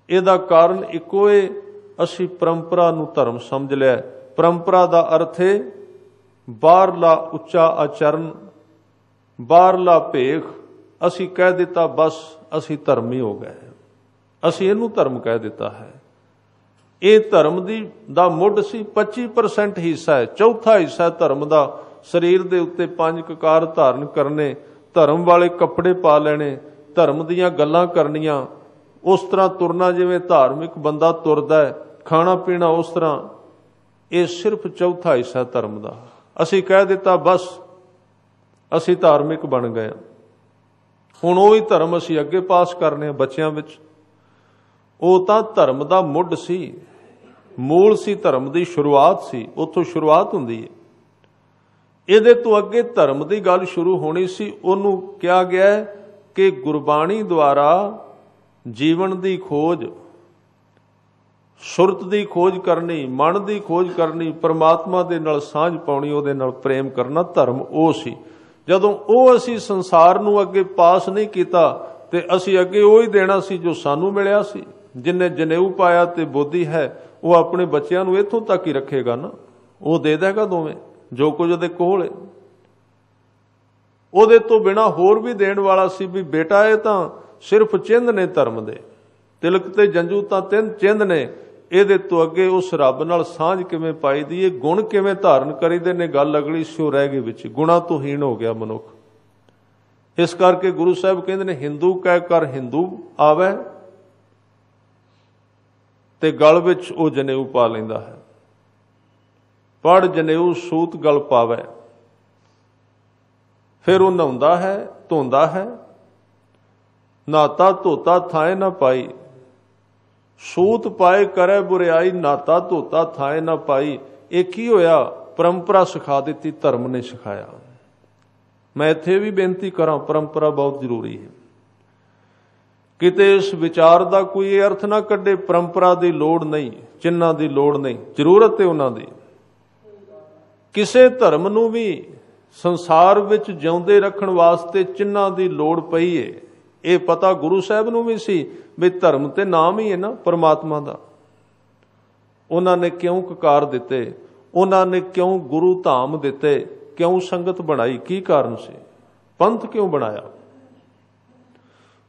इहदा कारण इक्को है, असी परंपरा नूं धर्म समझ लिया। परंपरा दा अर्थ है बाहरला उच्चा आचरण, बाहरला भेख। असी कह दिता बस असी धर्म ही हो गए, असी इनू धर्म कह दिता है। ये धर्म दा मुੱਢ सी। 25% हिस्सा है, चौथा हिस्सा है धर्म दा। शरीर दे उत्ते 5 ककार धारण करने, धर्म वाले कपड़े पा लेने, धर्म दीयां गल्लां करनियां, उस तरह तुरना जिवें धार्मिक बंदा तुरदा है, खाना पीना उस तरह। ये सिर्फ चौथा हिस्सा धर्म दा। असी कह दिता बस असी धार्मिक बन गए। हुण ओही धर्म असी अगे पास करने बच्चों विच। वो तां धर्म दा मुੱਢ सी, मूल सी, धर्म की शुरुआत सी, उत्थों शुरुआत हुंदी है। इहदे तो अगे धर्म की गल शुरू होनी सी। उहनूं कहा गया है कि गुरबाणी द्वारा जीवन की खोज, सुरत की खोज करनी, मन की खोज करनी, परमात्मा दे नाल सांझ पाउणी, उहदे नाल प्रेम करना, धर्म वो सी। जदों वो असी संसार नूं अगे पास नहीं किया ते असी अगे वही देना सी जो सानू मिलिया सी। जिन्हें जनेऊ पाया ते बोधी है, वो अपने बच्चों नूं इत्थों तक ही रखेगा ना, वो दे देगा दोवें जो कुछ उहदे कोल है। उहदे तो बिना होर भी देण वाला सी भी बेटा ये तां सिर्फ चिन्ह ने धर्म दे, तिलक ते जंजू तां 3 चिन्ह ने। इहदे तो अगे उस रब नाल सांझ किवें पाई दी है, गुण किवें धारण करीदे ने, गल अगली सो रह गई विच। गुणा तो हीन हो गया मनुख। इस करके गुरु साहब कहते ने हिंदू कह कर हिंदू आवे ते गल विच वो जनेऊ पा लैंदा है। पढ़ जनेऊ सूत गल पावे। फिर वो नहाउंदा है, धोंदा है, नाता धोता थाए ना पाई, सूत पाए करे बुरियाई, नाता धोता थाए ना पाई। एक ही होया, परंपरा सिखा दी, धर्म ने सिखाया। मैं इत्थे भी बेनती करां, परंपरा बहुत जरूरी है। किते इस विचार का कोई ये अर्थ ना कढे परंपरा की लोड़ नहीं, चिन्हां की लोड़ नहीं, जरूरत है उन्हां दी। किसे धर्म नूं भी संसार विच जिउंदे रखण वास्ते चिन्हां की लोड़ पई है। ये पता गुरु साहब नूं भी सी भी धर्म ते नाम ही है ना परमात्मा दा। उन्होंने क्यों ककार दिते, उन्होंने क्यों गुरु धाम दिते, क्यों संगत बनाई, की कारण से पंथ क्यों बनाया।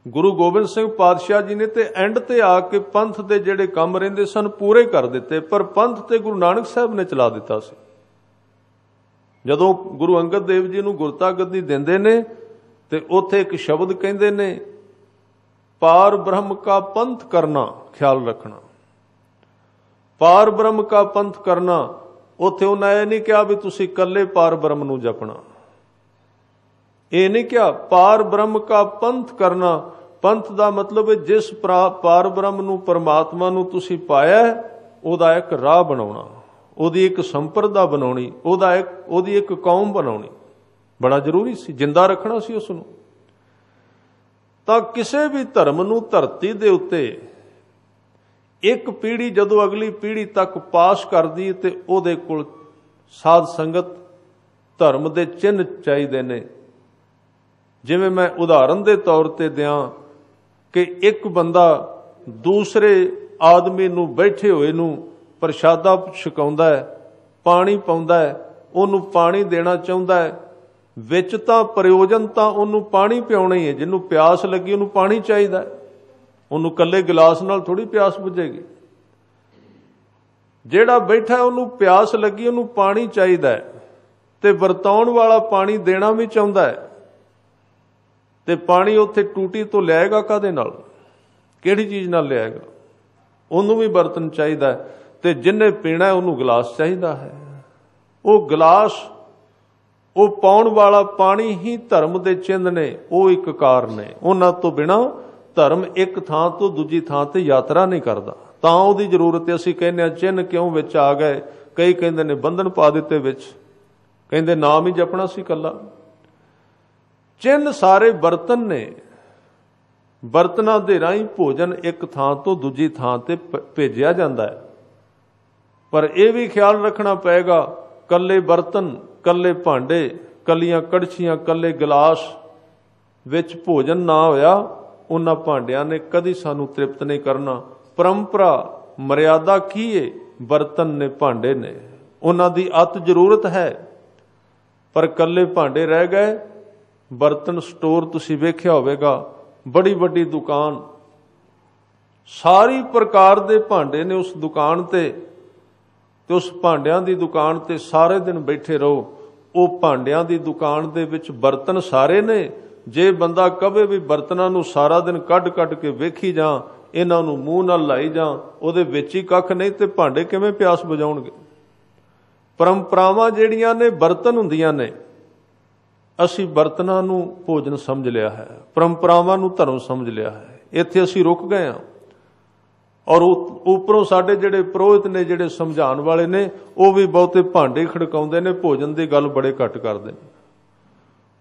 गुरु गोबिंद सिंह पातशाह जी ने ते एंड ते आके पंथ दे जेड़े काम रहिंदे सन पूरे कर दिते, पर पंथ ते गुरु नानक साहब ने चला दिता सी। जदों गुरु अंगद देव जी नूं गुरता गद्दी दिंदे ने ते उत्थे एक शब्द कहंदे ने, पार ब्रह्म का पंथ करना, ख्याल रखना। पार ब्रह्म का पंथ करना, उत्थे उन्हें यह नहीं कहा भी तुसी कल्ले पार ब्रह्म नूं जपना, ये नहीं क्या। पार ब्रह्म का पंथ करना, पंथ दा मतलब है जिस पार ब्रह्म नूं परमात्मा नूं तुसी पाया ओदा एक राह बनाउणा, ओदी एक संप्रदा बनाउणी, ओदी एक कौम बनाउणी। बड़ा जरूरी सी, जिंदा रखना सी उस नूं। तां किसे भी धर्म नूं धरती दे उत्ते एक पीढ़ी जदों अगली पीढ़ी तक पास करदी ते ओदे कोल साध संगत धर्म दे चिन्ह चाहीदे ने। जिवें मैं उदाहरण दे तौर ते दियां कि एक बंदा दूसरे आदमी नूं बैठे होए नूं प्रशादा छकाउंदा है, पानी पाउंदा है, ओनूं पानी देना चाहुंदा है, विच तां प्रयोजन तां ओनूं पानी पिआउणा ही है। जिन्नूं प्यास लगी ओनूं पानी चाहीदा है, ओनूं कल्ले गिलास नाल थोड़ी प्यास बुझेगी। ਜਿਹੜਾ बैठा ਉਹਨੂੰ प्यास लगी ਉਹਨੂੰ पानी ਚਾਹੀਦਾ है ਤੇ ਵਰਤਾਉਣ ਵਾਲਾ पानी देना भी ਚਾਹੁੰਦਾ है ਤੇ पानी ਉੱਥੇ ਟੂਟੀ ਤੋਂ ਲਿਆਏਗਾ ਕਾਦੇ ਨਾਲ, ਕਿਹੜੀ ਚੀਜ਼ ਨਾਲ ਲਿਆਏਗਾ। ਉਹਨੂੰ ਵੀ ਬਰਤਨ ਚਾਹੀਦਾ ਹੈ ਤੇ ਜਿੰਨੇ ਪੀਣਾ ਉਹਨੂੰ ਗਲਾਸ ਚਾਹੀਦਾ ਹੈ। ਉਹ ਗਲਾਸ ਉਹ ਪਾਉਣ ਵਾਲਾ ਪਾਣੀ ਹੀ ਧਰਮ ਦੇ ਚਿੰਨ੍ਹ ਨੇ, ਉਹ ਇੱਕ ਕਾਰਨ ਨੇ। ਉਹਨਾਂ ਤੋਂ ਬਿਨਾਂ ਧਰਮ ਇੱਕ ਥਾਂ ਤੋਂ ਦੂਜੀ ਥਾਂ ਤੇ ਯਾਤਰਾ ਨਹੀਂ ਕਰਦਾ। ਤਾਂ ਉਹਦੀ ਜ਼ਰੂਰਤ ਹੈ। ਅਸੀਂ ਕਹਿੰਦੇ ਹਾਂ ਚਿੰਨ੍ਹ ਕਿਉਂ ਵਿੱਚ ਆ ਗਏ, ਕਈ ਕਹਿੰਦੇ ਨੇ ਬੰਧਨ ਪਾ ਦਿੱਤੇ ਵਿੱਚ, ਕਹਿੰਦੇ ਨਾਮ ਹੀ ਜਪਣਾ ਸੀ ਕੱਲਾ। ਚਿੰਨ੍ਹ ਸਾਰੇ ਬਰਤਨ ਨੇ, ਬਰਤਨਾਂ ਦੇ ਰਾਹੀਂ ਭੋਜਨ ਇੱਕ ਥਾਂ ਤੋਂ ਦੂਜੀ ਥਾਂ ਤੇ ਭੇਜਿਆ ਜਾਂਦਾ ਹੈ। ਪਰ ਇਹ ਵੀ ਖਿਆਲ ਰੱਖਣਾ ਪਏਗਾ, ਕੱਲੇ ਬਰਤਨ, ਕੱਲੇ ਭਾਂਡੇ, ਕੱਲੀਆਂ ਕੜਛੀਆਂ, ਕੱਲੇ ਗਿਲਾਸ ਵਿੱਚ ਭੋਜਨ ਨਾ ਹੋਇਆ, ਉਹਨਾਂ ਭਾਂਡਿਆਂ ਨੇ ਕਦੀ ਸਾਨੂੰ ਤ੍ਰਿਪਤ ਨਹੀਂ ਕਰਨਾ। परंपरा मर्यादा की है, बर्तन ने, भांडे ने, उन्हां दी अत जरूरत है। पर कल्ले भांडे रह गए, बर्तन स्टोर तुसीं वेख्या होवेगा, बड़ी वड्डी दुकान, सारी प्रकार दे भांडे ने उस दुकान ते उस भांडियां दी दुकान ते सारे दिन बैठे रहो। वो भांडियां दी दुकान दे विच बर्तन सारे ने। जे बंदा कहे भी बर्तनां नूं सारा दिन कढ कढ के वेखी जां, इन्हां नूं मूँह नाल लाई जां, ਉਹਦੇ ਵਿੱਚ ਹੀ ਕੱਖ ਨਹੀਂ ਤੇ ਭਾਂਡੇ ਕਿਵੇਂ ਪਿਆਸ ਬੁਝਾਉਣਗੇ। ਪਰੰਪਰਾਵਾਂ ਜਿਹੜੀਆਂ ਨੇ ਬਰਤਨ ਹੁੰਦੀਆਂ ਨੇ, ਅਸੀਂ ਬਰਤਨਾਂ ਨੂੰ ਭੋਜਨ ਸਮਝ ਲਿਆ ਹੈ, ਪਰੰਪਰਾਵਾਂ ਨੂੰ ਧਰਮ ਸਮਝ ਲਿਆ ਹੈ। ਇੱਥੇ ਅਸੀਂ ਰੁਕ ਗਏ ਹਾਂ। ਔਰ ਉੱਪਰੋਂ ਸਾਡੇ ਜਿਹੜੇ ਪੁਰੋਹਿਤ ਨੇ, ਜਿਹੜੇ ਸਮਝਾਉਣ ਵਾਲੇ ਨੇ, ਉਹ ਵੀ ਬਹੁਤੇ ਭਾਂਡੇ ਖੜਕਾਉਂਦੇ ਨੇ, ਭੋਜਨ ਦੀ ਗੱਲ ਬੜੇ ਘੱਟ ਕਰਦੇ ਨੇ।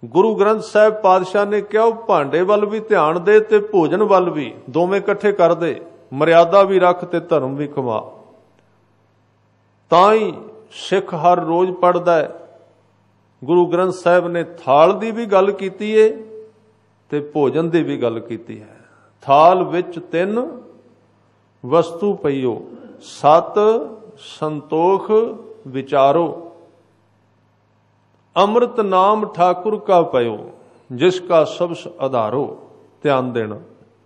गुरु ग्रंथ साहिब पातशाह ने कहा भांडे वाल भी ध्यान दे ते भोजन वाल भी, दोवें इकट्ठे कर दे, मर्यादा भी रख ते धर्म भी कमा। तां ही सिख हर रोज पढ़दा है। गुरु ग्रंथ साहिब ने थाल दी भी गल कीती है ते भोजन दी भी गल कीती है। थाल विच 3 वस्तु पईओ, सत संतोख विचारो, अमृत नाम ठाकुर का पयो, जिसका सबस आधारो। ध्यान देना,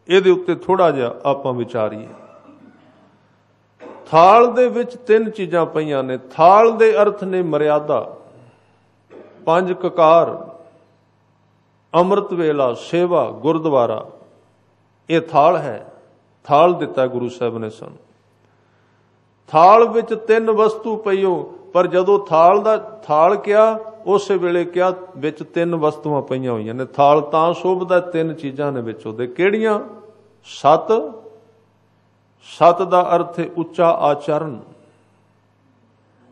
ਇਹਦੇ ਉੱਤੇ ਥੋੜਾ ਜਿਹਾ ਆਪਾਂ ਵਿਚਾਰੀਏ। ਥਾਲ ਦੇ ਵਿੱਚ 3 ਚੀਜ਼ਾਂ ਪਈਆਂ ਨੇ। ਥਾਲ ਦੇ ਅਰਥ ਨੇ ਮਰਿਆਦਾ, 5 ਕਕਾਰ, ਅੰਮ੍ਰਿਤ ਵੇਲਾ, ਸੇਵਾ, ਗੁਰਦੁਆਰਾ। ਇਹ ਥਾਲ ਹੈ। ਥਾਲ ਦਿੱਤਾ ਗੁਰੂ ਸਾਹਿਬ ਨੇ ਸਾਨੂੰ। ਥਾਲ ਵਿੱਚ 3 ਵਸਤੂ ਪਈਓ, ਪਰ ਜਦੋਂ ਥਾਲ ਕਿਹਾ ਉਸੇ ਵੇਲੇ ਕਿਹਾ ਵਿੱਚ 3 ਵਸਤੂਆਂ ਪਈਆਂ ਹੋਈਆਂ ਨੇ। ਥਾਲ ਤਾਂ ਸ਼ੋਭਦਾ 3 ਚੀਜ਼ਾਂ ਨੇ ਵਿੱਚ ਉਹਦੇ। ਕਿਹੜੀਆਂ? ਸਤ ਦਾ ਅਰਥ ਹੈ ਉੱਚਾ ਆਚਰਨ।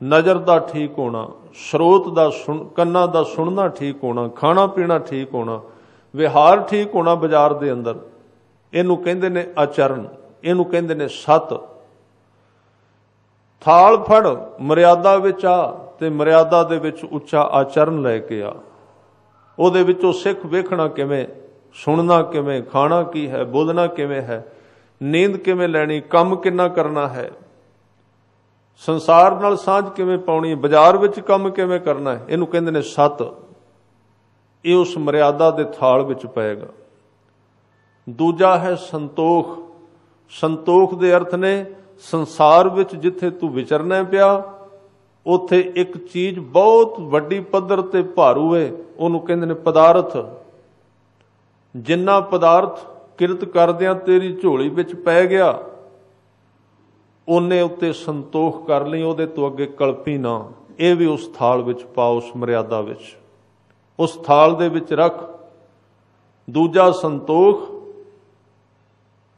नज़र का ठीक होना, स्रोत का कन्ना का सुनना ठीक होना, खाना पीना ठीक होना, विहार ठीक होना बाजार के अंदर, इनू कहते ने आचरण, इनू कहते ने सत। थाल फड़ मर्यादा विच आ ते मर्यादा दे विच उच्चा आचरण लैके आ। उहदे विचों सिख वेखना किवें, सुनना किवें, खाना की है, बोलना किवें है, नींद किवें लैनी, काम किन्ना करना है, संसार नाल सांझ किवें पाउणी, बाजार विच काम किवें करना है, इहनूं कहंदे ने सत। ये उस मर्यादा दे थाल विच पएगा। दूजा है संतोख। संतोख दे अर्थ ने संसार विच जिथे तू विचरना पिया उथे एक चीज बहुत वड्डी पद्धर ते भारू है, उहनूं कहंदे ने पदार्थ। जिन्ना पदार्थ किरत करदियां तेरी झोली विच पै गया, ओने उत्ते संतोख कर लई, उहदे तो अगे कल्पी ना। ये भी उस थाल विच पा, उस मर्यादा विच, उस थाल दे विच रख। दूजा संतोख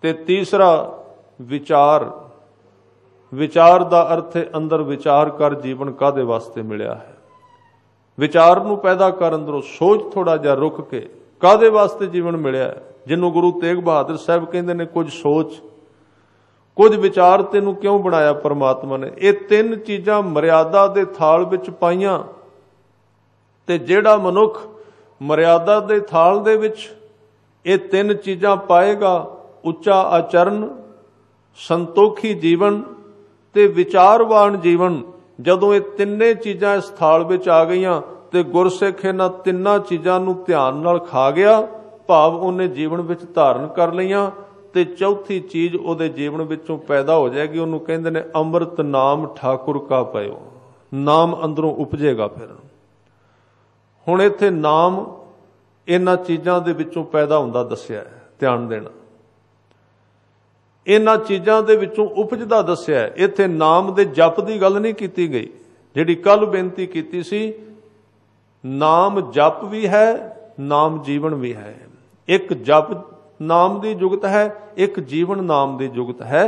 ते तीसरा विचार। विचार दा अर्थ है अंदर विचार कर जीवन कादे वास्ते मिलिया है। विचार नूं पैदा कर, अंदरों सोच थोड़ा जिहा रुक के कादे वास्ते जीवन मिलिया है। जिन्हों गुरु तेग बहादुर साहब कहते ने कुछ सोच, कुछ विचार तेनू क्यों बनाया परमात्मा ने। ये तीन चीज़ां मर्यादा दे थाल विच पाईयां ते जेड़ा मनुख मर्यादा दे थाल दे विच ये तीन चीज़ां पाएगा, उच्चा आचरण, संतोखी जीवन ते विचारवान जीवन, जदों ये तिन्ने चीज़ां इस थाल विच आ गईयां ते गुरसिख इन्हां तिन्नां चीज़ां नूं ध्यान नाल खा गया, भाव उन्हें जीवन विच धारण कर लईयां ते चौथी चीज उहदे जीवन विचों पैदा हो जाएगी। उहनूं कहंदे ने अमृत नाम ठाकुर का पयो। नाम अंदरों उपजेगा। फिर हुण इत्थे नाम इन्हां चीज़ां दे विचों पैदा हुंदा दस्सिया है, ध्यान देना। इन्हां चीज़ां दे विचों उपजदा दस्सिया है। इत्थे नाम दे जप दी गल नहीं कीती गई, जिहड़ी कल बेनती कीती सी। नाम जप भी है, नाम जीवन भी है। एक जप नाम दी जुगत है, एक जीवन नाम दी जुगत है।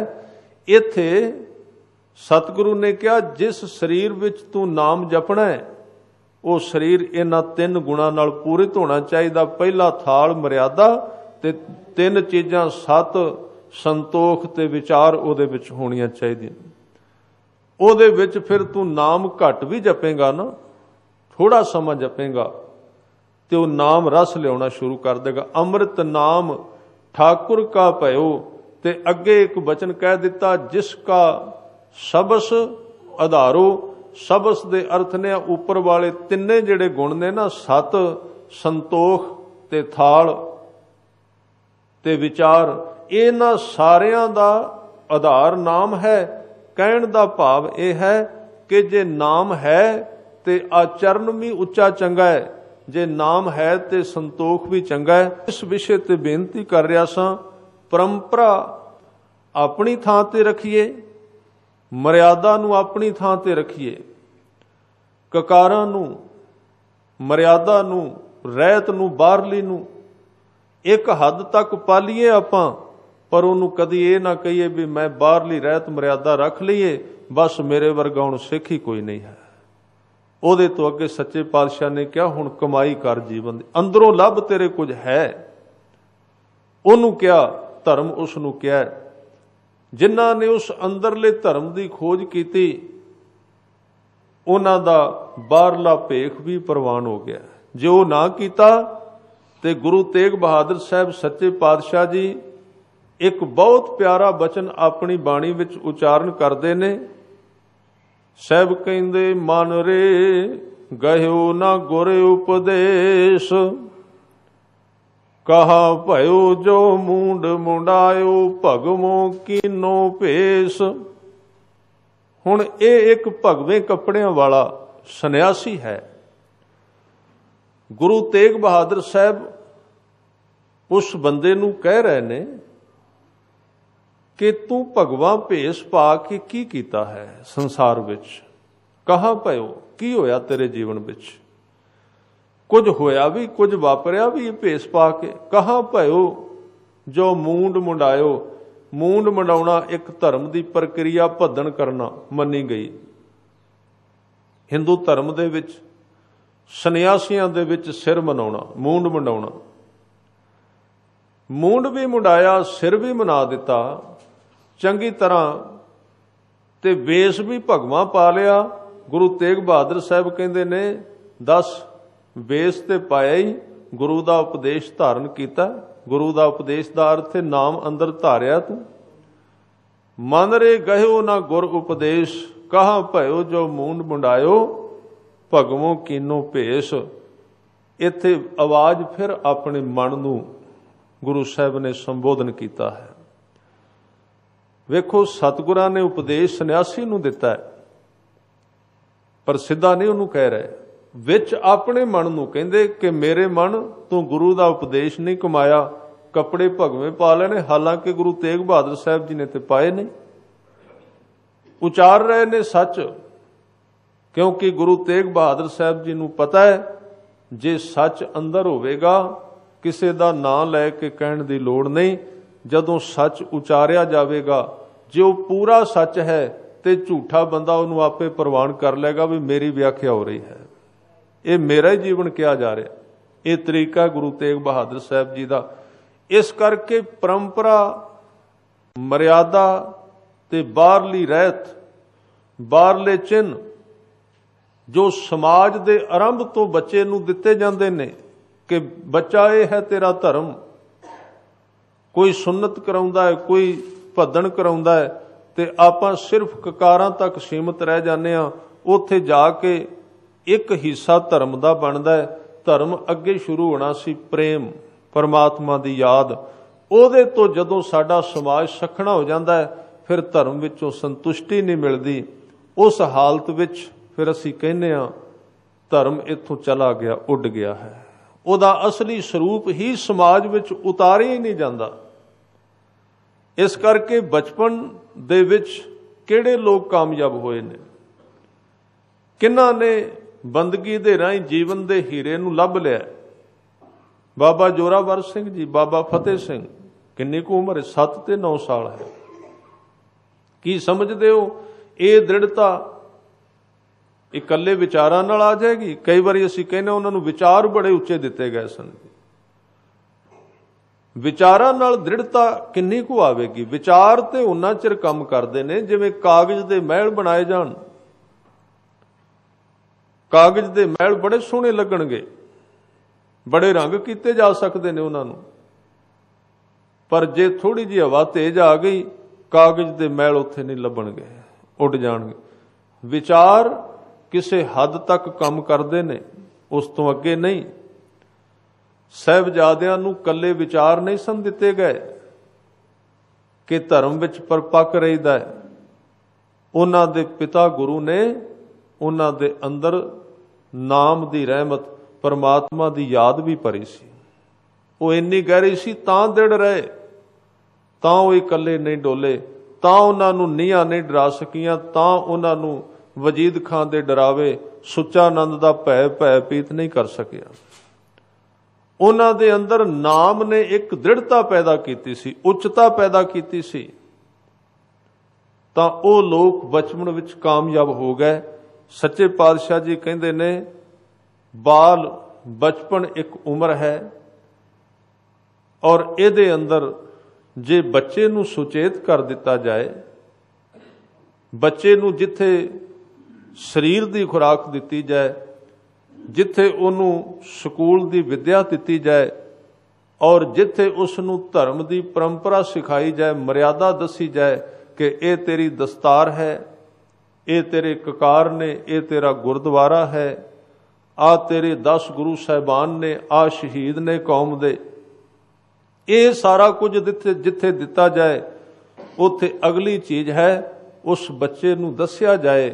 इत्थे सतगुरु ने कहा जिस शरीर विच तू नाम जपना है वो शरीर इन्हां तीन गुणां नाल पूरित होना चाहिए। पहला थाल मर्यादा ते तीन चीज़ां सत, संतोख ते विचार उहदे विच होणियां चाहिए। उहदे विच फिर तू नाम घट भी जपेगा ना, थोड़ा समा जपेगा तो वह नाम रस लियाना शुरू कर देगा। अमृत नाम ठाकुर का भयो। ते अगे एक वचन कह दिता जिसका सबस आधारो। सबस दे अर्थ ने ऊपर वाले तिन्ने जिहड़े गुण ने ना, सत, संतोख ते थाल ते विचार, इन्हां सारियां दा आधार नाम है। कहण दा भाव यह है कि जे नाम है ते आचरण भी उच्चा चंगा है, जे नाम है ते संतोख भी चंगा है। इस विषय ते बेनती कर रहा सां, परंपरा अपनी थां ते रखिए, मर्यादा नूं अपनी थां ते रखिए, ककारां नूं, मर्यादा नूं, रहत नूं, बाहरली नूं एक हद तक पालीए आपां, पर उन्होंने कदी ये ना कहिए भी मैं बाहरली रहत मर्यादा रख लीए, बस मेरे वर्गा हुण सिख ही कोई नहीं है। ਉਹਦੇ ਤੋਂ ਅੱਗੇ सच्चे पातशाह ने कहा हुण कमाई कर जीवन दी, अंदरों लभ तेरे कुछ है। ਉਹਨੂੰ ਕਿਹਾ धर्म उसनूं ਕਿਹਾ। जिन्हां ने उस अंदरले धर्म की खोज की उन्हां दा बाहरला भेख भी प्रवान हो गया। जे वो ना कीता ते गुरु तेग बहादुर साहब सच्चे पातशाह जी एक बहुत प्यारा बचन अपनी बाणी विच उचारण करते ने। साहब कहंदे मन रे गयो ना गुर उपदेश, कहा भयो जो मूंड मुंडायो भगवों कीनो भेस। हुण ये एक भगवे कपड़ियां वाला सन्यासी है। गुरु तेग बहादुर साहब उस बंदे नूं कह रहे ने कि तू भगवा भेस पा के की कीता है संसार विच, कहाँ भयो, की होया तेरे जीवन विच, कुछ होया भी कुछ वापरिया भी भेस पा के, कहाँ भयो जो मूंड मुंडायो। मूंड मुंडाउणा एक धर्म की प्रक्रिया भद्दन करना मनी गई। ਹਿੰਦੂ ਧਰਮ ਦੇ ਵਿੱਚ ਸੰਨਿਆਸੀਆਂ ਦੇ ਵਿੱਚ ਸਿਰ ਮਨਾਉਣਾ, ਮੂੰਡ ਮੁੰਡਾਉਣਾ। ਮੂੰਡ ਵੀ ਮੁੰਡਾਇਆ, ਸਿਰ ਵੀ ਮਨਾ ਦਿੱਤਾ ਚੰਗੀ ਤਰ੍ਹਾਂ, ਤੇ ਵੇਸ ਵੀ ਭਗਵਾਂ ਪਾ ਲਿਆ। ਗੁਰੂ ਤੇਗ ਬਹਾਦਰ ਸਾਹਿਬ ਕਹਿੰਦੇ ਨੇ 10 ਵੇਸ ਤੇ ਪਾਇਆ ਹੀ, ਗੁਰੂ ਦਾ ਉਪਦੇਸ਼ ਧਾਰਨ ਕੀਤਾ। ਗੁਰੂ ਦਾ ਉਪਦੇਸ਼ ਦਾ ਅਰਥ ਹੈ ਨਾਮ ਅੰਦਰ ਧਾਰਿਆ ਤੂੰ। ਮਨ ਰੇ ਗਹਿਓ ਨਾ ਗੁਰ ਉਪਦੇਸ਼, ਕਹਾ ਭਇਓ ਜੋ ਮੂੰਡ ਮੁੰਡਾਇਓ, ਭਗਵੋਂ ਕੀਨੋ ਭੇਸ। ਇੱਥੇ ਆਵਾਜ਼ ਫਿਰ ਆਪਣੇ ਮਨ ਨੂੰ ਗੁਰੂ ਸਾਹਿਬ ਨੇ ਸੰਬੋਧਨ ਕੀਤਾ ਹੈ। ਵੇਖੋ, ਸਤਿਗੁਰਾਂ ਨੇ ਉਪਦੇਸ਼ ਸੰਨਿਆਸੀ ਨੂੰ ਦਿੱਤਾ ਹੈ, ਪਰ ਸਿੱਧਾ ਨਹੀਂ ਉਹਨੂੰ ਕਹਿ ਰਹੇ। ਵਿੱਚ ਆਪਣੇ ਮਨ ਨੂੰ ਕਹਿੰਦੇ ਕਿ ਮੇਰੇ ਮਨ, ਤੂੰ ਗੁਰੂ ਦਾ ਉਪਦੇਸ਼ ਨਹੀਂ ਕਮਾਇਆ, ਕੱਪੜੇ ਭਗਵੇਂ ਪਾ ਲੈਣੇ। ਹਾਲਾਂਕਿ ਗੁਰੂ ਤੇਗ ਬਹਾਦਰ ਸਾਹਿਬ ਜੀ ਨੇ ਤੇ ਪਾਏ ਨਹੀਂ। ਉਚਾਰ ਰਹੇ ਨੇ ਸੱਚ, ਕਿਉਂਕਿ ਗੁਰੂ ਤੇਗ ਬਹਾਦਰ ਸਾਹਿਬ ਜੀ ਨੂੰ ਪਤਾ ਹੈ ਜੇ ਸੱਚ ਅੰਦਰ ਹੋਵੇਗਾ ਕਿਸੇ ਦਾ ਨਾਂ ਲੈ ਕੇ ਕਹਿਣ ਦੀ ਲੋੜ ਨਹੀਂ। ਜਦੋਂ ਸੱਚ ਉਚਾਰਿਆ ਜਾਵੇਗਾ, ਜੇ ਉਹ ਪੂਰਾ ਸੱਚ ਹੈ ਤੇ ਝੂਠਾ ਬੰਦਾ ਉਹਨੂੰ ਆਪੇ ਪ੍ਰਵਾਨ ਕਰ ਲਏਗਾ ਵੀ ਮੇਰੀ ਵਿਆਖਿਆ ਹੋ ਰਹੀ ਹੈ, ਇਹ ਮੇਰਾ ਹੀ ਜੀਵਨ ਕਿਹਾ ਜਾ ਰਿਹਾ। ਇਹ ਤਰੀਕਾ ਗੁਰੂ ਤੇਗ ਬਹਾਦਰ ਸਾਹਿਬ ਜੀ ਦਾ। ਇਸ ਕਰਕੇ ਪਰੰਪਰਾ, ਮਰਿਆਦਾ ਤੇ ਬਾਹਰਲੀ ਰਹਿਤ, ਬਾਹਰਲੇ ਚਿੰਨ੍ਹ ਜੋ ਸਮਾਜ ਦੇ ਆਰੰਭ ਤੋਂ ਬੱਚੇ ਨੂੰ ਦਿੱਤੇ ਜਾਂਦੇ ਨੇ ਕਿ ਬੱਚਾ ਇਹ ਹੈ ਤੇਰਾ ਧਰਮ। ਕੋਈ ਸੁੰਨਤ ਕਰਾਉਂਦਾ ਹੈ, ਕੋਈ ਭੱਦਣ ਕਰਾਉਂਦਾ ਹੈ, ਤੇ ਆਪਾਂ ਸਿਰਫ ਕਕਾਰਾਂ ਤੱਕ ਸੀਮਤ ਰਹਿ ਜਾਂਦੇ ਹਾਂ। ਉੱਥੇ ਜਾ ਕੇ ਇੱਕ ਹਿੱਸਾ ਧਰਮ ਦਾ ਬਣਦਾ ਹੈ। ਧਰਮ ਅੱਗੇ ਸ਼ੁਰੂ ਹੋਣਾ ਸੀ ਪ੍ਰੇਮ, ਪਰਮਾਤਮਾ ਦੀ ਯਾਦ। ਉਹਦੇ ਤੋਂ ਜਦੋਂ ਸਾਡਾ ਸਮਾਜ ਸਖਣਾ ਹੋ ਜਾਂਦਾ ਹੈ, ਫਿਰ ਧਰਮ ਵਿੱਚੋਂ ਸੰਤੁਸ਼ਟੀ ਨਹੀਂ ਮਿਲਦੀ। ਉਸ ਹਾਲਤ ਵਿੱਚ ਫਿਰ ਅਸੀਂ ਕਹਿੰਦੇ ਹਾਂ ਧਰਮ ਇੱਥੋਂ ਚਲਾ ਗਿਆ, ਉੱਡ ਗਿਆ ਹੈ। ਉਹਦਾ ਅਸਲੀ ਸਰੂਪ ਹੀ ਸਮਾਜ ਵਿੱਚ ਉਤਾਰਿਆ ਹੀ ਨਹੀਂ ਜਾਂਦਾ। ਇਸ ਕਰਕੇ ਬਚਪਨ ਦੇ ਵਿੱਚ ਕਿਹੜੇ ਲੋਕ ਕਾਮਯਾਬ ਹੋਏ ਨੇ, ਕਿਹਨਾਂ ਨੇ ਬੰਦਗੀ ਦੇ ਰਾਹੀਂ ਜੀਵਨ ਦੇ ਹੀਰੇ ਨੂੰ ਲੱਭ ਲਿਆ। ਬਾਬਾ ਜੋਰਾਵਰ ਸਿੰਘ ਜੀ, ਬਾਬਾ ਫਤਿਹ ਸਿੰਘ, ਕਿੰਨੀ ਕੁ ਉਮਰ ਹੈ? 7 ਤੇ 9 ਸਾਲ ਹੈ। ਕੀ ਸਮਝਦੇ ਹੋ ਇਹ ਦ੍ਰਿੜਤਾ ਇਕੱਲੇ ਵਿਚਾਰਾਂ ਨਾਲ ਆ ਜਾਏਗੀ? ਕਈ ਵਾਰੀ ਅਸੀਂ ਕਹਿੰਦੇ ਉਹਨਾਂ ਨੂੰ ਵਿਚਾਰ ਬੜੇ ਉੱਚੇ ਦਿੱਤੇ ਗਏ ਸਨ। ਵਿਚਾਰਾਂ ਨਾਲ ਦ੍ਰਿੜਤਾ ਕਿੰਨੀ ਕੁ ਆਵੇਗੀ? ਵਿਚਾਰ ਤੇ ਉਹਨਾਂ ਚਿਰ ਕੰਮ ਕਰਦੇ ਨੇ ਜਿਵੇਂ ਕਾਗਜ਼ ਦੇ ਮਹਿਲ ਬਣਾਏ ਜਾਣ। ਕਾਗਜ਼ ਦੇ ਮਹਿਲ ਬੜੇ ਸੋਹਣੇ ਲੱਗਣਗੇ, ਬੜੇ ਰੰਗ ਕੀਤੇ ਜਾ ਸਕਦੇ ਨੇ ਉਹਨਾਂ ਨੂੰ, ਪਰ ਜੇ ਥੋੜੀ ਜਿਹੀ ਹਵਾ ਤੇਜ਼ ਆ ਗਈ, ਕਾਗਜ਼ ਦੇ ਮਹਿਲ ਉੱਥੇ ਨਹੀਂ ਲੱਭਣਗੇ, ਉੱਡ ਜਾਣਗੇ। ਵਿਚਾਰ ਕਿਸੇ ਹੱਦ ਤੱਕ ਕੰਮ ਕਰਦੇ ਨੇ, ਉਸ ਤੋਂ ਅੱਗੇ ਨਹੀਂ। ਸਾਹਿਬਜ਼ਾਦਿਆਂ ਨੂੰ ਕੱਲੇ ਵਿਚਾਰ ਨਹੀਂ ਸਨ ਦਿੱਤੇ ਗਏ ਕਿ ਧਰਮ ਵਿੱਚ ਪਰਪੱਕ ਰਹੀਦਾ ਹੈ। ਉਹਨਾਂ ਦੇ ਪਿਤਾ ਗੁਰੂ ਨੇ ਉਹਨਾਂ ਦੇ ਅੰਦਰ ਨਾਮ ਦੀ ਰਹਿਮਤ, ਪਰਮਾਤਮਾ ਦੀ ਯਾਦ ਵੀ ਭਰੀ ਸੀ। ਉਹ ਇੰਨੀ ਗਹਿਰੀ ਸੀ ਤਾਂ ਦ੍ਰਿੜ ਰਹੇ, ਤਾਂ ਉਹ ਇਕੱਲੇ ਨਹੀਂ ਡੋਲੇ, ਤਾਂ ਉਹਨਾਂ ਨੂੰ ਨੀਹਾਂ ਨਹੀਂ ਡਰਾ ਸਕੀਆਂ, ਤਾਂ ਉਹਨਾਂ ਨੂੰ ਵਜੀਦ ਖਾਨ ਦੇ ਡਰਾਵੇ, ਸੁੱਚਾ ਆਨੰਦ ਦਾ ਭੈ ਪੀਤ ਨਹੀਂ ਕਰ ਸਕਿਆ। ਉਹਨਾਂ ਦੇ ਅੰਦਰ ਨਾਮ ਨੇ ਇੱਕ ਦ੍ਰਿੜਤਾ ਪੈਦਾ ਕੀਤੀ ਸੀ, ਉੱਚਤਾ ਪੈਦਾ ਕੀਤੀ ਸੀ, ਤਾਂ ਉਹ ਲੋਕ ਬਚਪਨ ਵਿੱਚ ਕਾਮਯਾਬ ਹੋ ਗਏ। ਸੱਚੇ ਪਾਤਸ਼ਾਹ ਜੀ ਕਹਿੰਦੇ ਨੇ ਬਾਲ ਬਚਪਨ ਇੱਕ ਉਮਰ ਹੈ, ਔਰ ਇਹਦੇ ਅੰਦਰ ਜੇ ਬੱਚੇ ਨੂੰ ਸੁਚੇਤ ਕਰ ਦਿੱਤਾ ਜਾਏ, ਬੱਚੇ ਨੂੰ ਜਿੱਥੇ ਸਰੀਰ ਦੀ ਖੁਰਾਕ ਦਿੱਤੀ ਜਾਏ, ਜਿੱਥੇ ਉਹਨੂੰ ਸਕੂਲ ਦੀ ਵਿੱਦਿਆ ਦਿੱਤੀ ਜਾਏ, ਔਰ ਜਿੱਥੇ ਉਸ ਨੂੰ ਧਰਮ ਦੀ ਪਰੰਪਰਾ ਸਿਖਾਈ ਜਾਏ, ਮਰਿਆਦਾ ਦੱਸੀ ਜਾਏ ਕਿ ਇਹ ਤੇਰੀ ਦਸਤਾਰ ਹੈ, ਇਹ ਤੇਰੇ ਕਕਾਰ ਨੇ, ਇਹ ਤੇਰਾ ਗੁਰਦੁਆਰਾ ਹੈ, ਆ ਤੇਰੇ 10 ਗੁਰੂ ਸਾਹਿਬਾਨ ਨੇ, ਆ ਸ਼ਹੀਦ ਨੇ ਕੌਮ ਦੇ। ਇਹ ਸਾਰਾ ਕੁਝ ਜਿੱਥੇ ਦਿੱਤਾ ਜਾਏ, ਉੱਥੇ ਅਗਲੀ ਚੀਜ਼ ਹੈ ਉਸ ਬੱਚੇ ਨੂੰ ਦੱਸਿਆ ਜਾਏ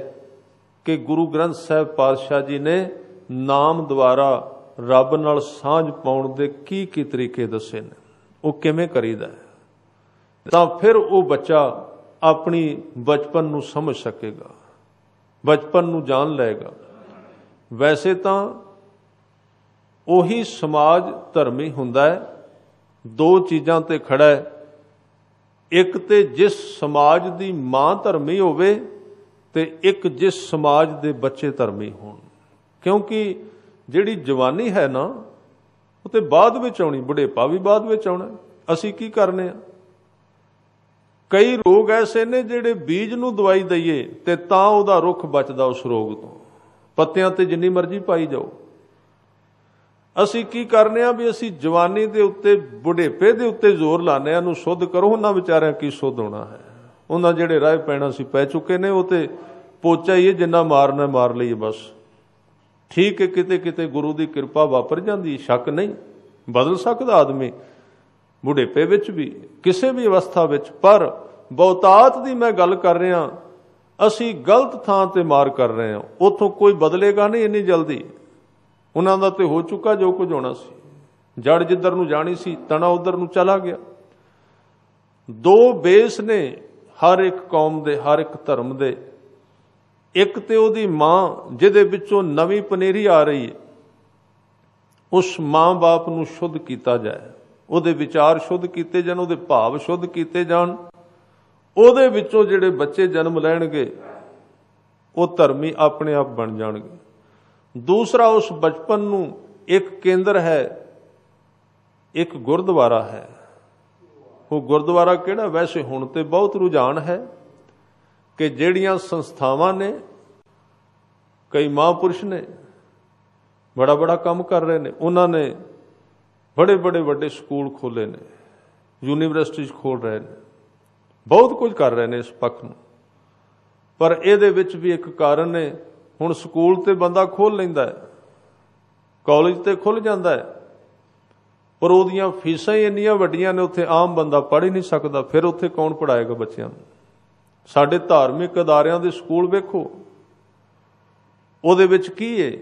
ਕਿ ਗੁਰੂ ਗ੍ਰੰਥ ਸਾਹਿਬ ਪਾਤਸ਼ਾਹ ਜੀ ਨੇ ਨਾਮ ਦੁਆਰਾ ਰੱਬ ਨਾਲ ਸਾਂਝ ਪਾਉਣ ਦੇ ਕੀ ਤਰੀਕੇ ਦੱਸੇ ਨੇ, ਉਹ ਕਿਵੇਂ ਕਰੀਦਾ ਹੈ। ਤਾਂ ਫਿਰ ਉਹ ਬੱਚਾ ਆਪਣੀ ਬਚਪਨ ਨੂੰ ਸਮਝ ਸਕੇਗਾ, ਬਚਪਨ ਨੂੰ ਜਾਣ ਲਏਗਾ। ਵੈਸੇ ਤਾਂ ਉਹੀ ਸਮਾਜ ਧਰਮੀ ਹੁੰਦਾ ਹੈ, 2 ਚੀਜ਼ਾਂ ਤੇ ਖੜਾ ਹੈ। ਇੱਕ ਤੇ ਜਿਸ ਸਮਾਜ ਦੀ ਮਾਂ ਧਰਮੀ ਹੋਵੇ, ਤੇ ਇੱਕ ਜਿਸ ਸਮਾਜ ਦੇ ਬੱਚੇ ਧਰਮੀ ਹੋਣ। ਕਿਉਂਕਿ ਜਿਹੜੀ ਜਵਾਨੀ ਹੈ ਨਾ ਉਹ ਤੇ ਬਾਅਦ ਵਿੱਚ ਆਉਣੀ, ਬੁਢੇਪਾ ਵੀ ਬਾਅਦ ਵਿੱਚ ਆਉਣਾ। ਅਸੀਂ ਕੀ ਕਰਨੇ ਆ? ਕਈ ਰੋਗ ਐਸੇ ਨੇ ਜਿਹੜੇ ਬੀਜ ਨੂੰ ਦਵਾਈ ਦਈਏ ਤੇ ਤਾਂ ਉਹਦਾ ਰੁੱਖ ਬਚਦਾ ਉਸ ਰੋਗ ਤੋਂ, ਪੱਤਿਆਂ ਤੇ ਜਿੰਨੀ ਮਰਜ਼ੀ ਪਾਈ ਜਾਓ। ਅਸੀਂ ਕੀ ਕਰਨੇ ਆ ਵੀ ਅਸੀਂ ਜਵਾਨੀ ਦੇ ਉੱਤੇ ਬੁਢੇਪੇ ਦੇ ਉੱਤੇ ਜ਼ੋਰ ਲਾਣੇ ਆ, ਨੂੰ ਸੁੱਧ ਕਰੋ। ਉਹਨਾਂ ਵਿਚਾਰਿਆਂ ਕੀ ਸੁੱਧ ਹੋਣਾ ਹੈ? ਉਹਨਾਂ ਜਿਹੜੇ ਰਾਹ ਪੈਣਾ ਸੀ ਪੈ ਚੁੱਕੇ ਨੇ, ਉਹ ਤੇ ਪੋਚਾ ਹੀ ਹੈ, ਜਿੰਨਾ ਮਾਰਨਾ ਮਾਰ ਲਈਏ ਬਸ। ਠੀਕ ਹੈ, ਕਿਤੇ ਕਿਤੇ ਗੁਰੂ ਦੀ ਕਿਰਪਾ ਵਾਪਰ ਜਾਂਦੀ, ਸ਼ੱਕ ਨਹੀਂ, ਬਦਲ ਸਕਦਾ ਆਦਮੀ ਬੁਢੇਪੇ ਵਿੱਚ ਵੀ, ਕਿਸੇ ਵੀ ਅਵਸਥਾ ਵਿੱਚ। ਪਰ ਬਹੁਤਾਤ ਦੀ ਮੈਂ ਗੱਲ ਕਰ ਰਿਹਾ, ਅਸੀਂ ਗਲਤ ਥਾਂ ਤੇ ਮਾਰ ਕਰ ਰਹੇ ਹਾਂ। ਉੱਥੋਂ ਕੋਈ ਬਦਲੇਗਾ ਨਹੀਂ ਇੰਨੀ ਜਲਦੀ। ਉਹਨਾਂ ਦਾ ਤੇ ਹੋ ਚੁੱਕਾ ਜੋ ਕੁਝ ਹੋਣਾ ਸੀ। ਜੜ ਜਿੱਧਰ ਨੂੰ ਜਾਣੀ ਸੀ, ਤਣਾ ਉਧਰ ਨੂੰ ਚਲਾ ਗਿਆ। ਦੋ ਬੇਸ ਨੇ ਹਰ ਇੱਕ ਕੌਮ ਦੇ, ਹਰ ਇੱਕ ਧਰਮ ਦੇ। ਇੱਕ ਤੇ ਉਹਦੀ ਮਾਂ ਜਿਹਦੇ ਵਿੱਚੋਂ ਨਵੀਂ ਪਨੀਰੀ ਆ ਰਹੀ ਹੈ, ਉਸ ਮਾਂ-ਬਾਪ ਨੂੰ ਸ਼ੁੱਧ ਕੀਤਾ ਜਾਏ, ਉਹਦੇ ਵਿਚਾਰ ਸ਼ੁੱਧ ਕੀਤੇ ਜਾਣ, ਉਹਦੇ ਭਾਵ ਸ਼ੁੱਧ ਕੀਤੇ ਜਾਣ। ਉਹਦੇ ਵਿੱਚੋਂ ਜਿਹੜੇ ਬੱਚੇ ਜਨਮ ਲੈਣਗੇ ਉਹ ਧਰਮੀ ਆਪਣੇ ਆਪ ਬਣ ਜਾਣਗੇ। ਦੂਸਰਾ, ਉਸ ਬਚਪਨ ਨੂੰ ਇੱਕ ਕੇਂਦਰ ਹੈ, ਇੱਕ ਗੁਰਦੁਆਰਾ ਹੈ। ਉਹ ਗੁਰਦੁਆਰਾ ਕਿਹੜਾ? ਵੈਸੇ ਹੁਣ ਤੇ ਬਹੁਤ ਰੁਝਾਨ ਹੈ ਕਿ ਜਿਹੜੀਆਂ ਸੰਸਥਾਵਾਂ ਨੇ, ਕਈ ਮਹਾਂਪੁਰਸ਼ ਨੇ ਬੜਾ ਬੜਾ ਕੰਮ ਕਰ ਰਹੇ ਨੇ। ਉਹਨਾਂ ਨੇ ਬੜੇ ਬੜੇ ਵੱਡੇ ਸਕੂਲ ਖੋਲ੍ਹੇ ਨੇ, ਯੂਨੀਵਰਸਿਟੀਜ਼ ਖੋਲ੍ਹ ਰਹੇ ਨੇ, ਬਹੁਤ ਕੁਝ ਕਰ ਰਹੇ ਨੇ ਇਸ ਪੱਖ ਨੂੰ। ਪਰ ਇਹਦੇ ਵਿੱਚ ਵੀ ਇੱਕ ਕਾਰਨ ਨੇ, ਹੁਣ ਸਕੂਲ ਤੇ ਬੰਦਾ ਖੋਲ੍ਹ ਲੈਂਦਾ ਹੈ, ਕਾਲਜ ਤੇ ਖੁੱਲ੍ਹ ਜਾਂਦਾ ਹੈ, ਪਰ ਉਹਦੀਆਂ ਫੀਸਾਂ ਹੀ ਇੰਨੀਆਂ ਵੱਡੀਆਂ ਨੇ, ਉੱਥੇ ਆਮ ਬੰਦਾ ਪੜ੍ਹ ਹੀ ਨਹੀਂ ਸਕਦਾ। ਫਿਰ ਉੱਥੇ ਕੌਣ ਪੜ੍ਹਾਏਗਾ ਬੱਚਿਆਂ ਨੂੰ? ਸਾਡੇ ਧਾਰਮਿਕ ਅਦਾਰਿਆਂ ਦੇ ਸਕੂਲ ਵੇਖੋ, ਉਹਦੇ ਵਿੱਚ ਕੀ ਹੈ?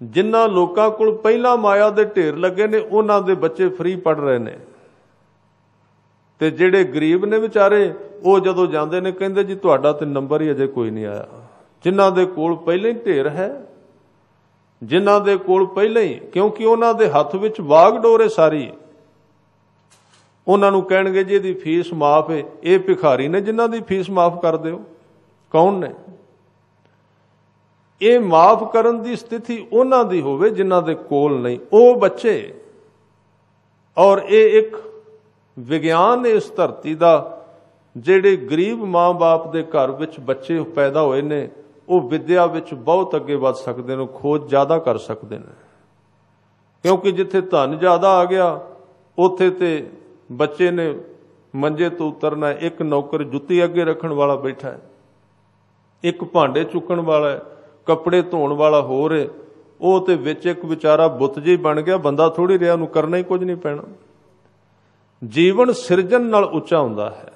ਜਿਨ੍ਹਾਂ ਲੋਕਾਂ ਕੋਲ ਪਹਿਲਾਂ ਮਾਇਆ ਦੇ ਢੇਰ ਲੱਗੇ ਨੇ, ਉਹਨਾਂ ਦੇ ਬੱਚੇ ਫ੍ਰੀ ਪੜ੍ਹ ਰਹੇ ਨੇ। ਤੇ ਜਿਹੜੇ ਗਰੀਬ ਨੇ ਵਿਚਾਰੇ, ਉਹ ਜਦੋਂ ਜਾਂਦੇ ਨੇ ਕਹਿੰਦੇ ਜੀ ਤੁਹਾਡਾ ਤੇ ਨੰਬਰ ਹੀ ਅਜੇ ਕੋਈ ਨਹੀਂ ਆਇਆ। ਜਿਨ੍ਹਾਂ ਦੇ ਕੋਲ ਪਹਿਲਾਂ ਹੀ ਢੇਰ ਹੈ, ਜਿਨ੍ਹਾਂ ਦੇ ਕੋਲ ਪਹਿਲਾਂ ਹੀ, ਕਿਉਂਕਿ ਉਹਨਾਂ ਦੇ ਹੱਥ ਵਿੱਚ ਵਾਗ ਡੋਰੇ ਸਾਰੀ, ਉਹਨਾਂ ਨੂੰ ਕਹਿਣਗੇ ਜੀ ਇਹਦੀ ਫੀਸ ਮਾਫ ਹੈ। ਇਹ ਭਿਖਾਰੀ ਨੇ ਜਿਨ੍ਹਾਂ ਦੀ ਫੀਸ ਮਾਫ ਕਰ ਦਿਓ? ਕੌਣ ਨੇ? ਇਹ ਮਾਫ ਕਰਨ ਦੀ ਸਥਿਤੀ ਉਹਨਾਂ ਦੀ ਹੋਵੇ ਜਿਨ੍ਹਾਂ ਦੇ ਕੋਲ ਨਹੀਂ, ਉਹ ਬੱਚੇ। ਔਰ ਇਹ ਇੱਕ ਵਿਗਿਆਨ ਇਸ ਧਰਤੀ ਦਾ, ਜਿਹੜੇ ਗਰੀਬ ਮਾਂ-ਬਾਪ ਦੇ ਘਰ ਵਿੱਚ ਬੱਚੇ ਪੈਦਾ ਹੋਏ ਨੇ, ਉਹ ਵਿਦਿਆ ਵਿੱਚ ਬਹੁਤ ਅੱਗੇ ਵੱਧ ਸਕਦੇ ਨੇ, ਖੋਜ ਜ਼ਿਆਦਾ ਕਰ ਸਕਦੇ ਨੇ। ਕਿਉਂਕਿ ਜਿੱਥੇ ਧਨ ਜ਼ਿਆਦਾ ਆ ਗਿਆ, ਉੱਥੇ ਤੇ ਬੱਚੇ ਨੇ ਮੰਜੇ ਤੋਂ ਉਤਰਨਾ। ਇੱਕ ਨੌਕਰ ਜੁੱਤੀ ਅੱਗੇ ਰੱਖਣ ਵਾਲਾ ਬੈਠਾ ਹੈ, ਇੱਕ ਭਾਂਡੇ ਚੁੱਕਣ ਵਾਲਾ ਹੈ, ਕੱਪੜੇ ਧੋਣ ਵਾਲਾ ਹੋਰ ਹੈ, ਉਹ ਤੇ ਵਿੱਚ ਇੱਕ ਵਿਚਾਰਾ ਬੁੱਤ ਜਿਹੀ ਬਣ ਗਿਆ, ਬੰਦਾ ਥੋੜੀ ਰਿਹਾ, ਉਹਨੂੰ ਕਰਨਾ ਹੀ ਕੁਝ ਨਹੀਂ ਪੈਣਾ। ਜੀਵਨ ਸਿਰਜਣ ਨਾਲ ਉੱਚਾ ਹੁੰਦਾ ਹੈ।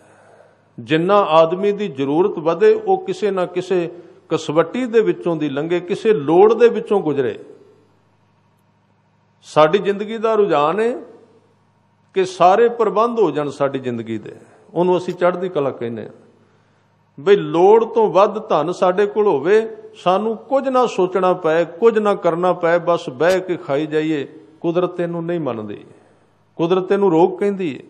ਜਿੰਨਾ ਆਦਮੀ ਦੀ ਜ਼ਰੂਰਤ ਵਧੇ, ਉਹ ਕਿਸੇ ਨਾ ਕਿਸੇ ਕਸਵੱਟੀ ਦੇ ਵਿੱਚੋਂ ਦੀ ਲੰਘੇ, ਕਿਸੇ ਲੋੜ ਦੇ ਵਿੱਚੋਂ ਗੁਜ਼ਰੇ। ਸਾਡੀ ਜ਼ਿੰਦਗੀ ਦਾ ਰੁਝਾਨ ਹੈ ਕਿ ਸਾਰੇ ਪ੍ਰਬੰਧ ਹੋ ਜਾਣ ਸਾਡੀ ਜ਼ਿੰਦਗੀ ਦੇ, ਉਹਨੂੰ ਅਸੀਂ ਚੜ੍ਹਦੀ ਕਲਾ ਕਹਿੰਦੇ ਹਾਂ। ਬਈ ਲੋੜ ਤੋਂ ਵੱਧ ਧਨ ਸਾਡੇ ਕੋਲ ਹੋਵੇ, ਸਾਨੂੰ ਕੁਝ ਨਾ ਸੋਚਣਾ ਪਏ, ਕੁਝ ਨਾ ਕਰਨਾ ਪਏ, ਬਸ ਬਹਿ ਕੇ ਖਾਈ ਜਾਈਏ। ਕੁਦਰਤ ਇਹਨੂੰ ਨਹੀਂ ਮੰਨਦੀ, ਕੁਦਰਤ ਇਹਨੂੰ ਰੋਗ ਕਹਿੰਦੀ ਹੈ।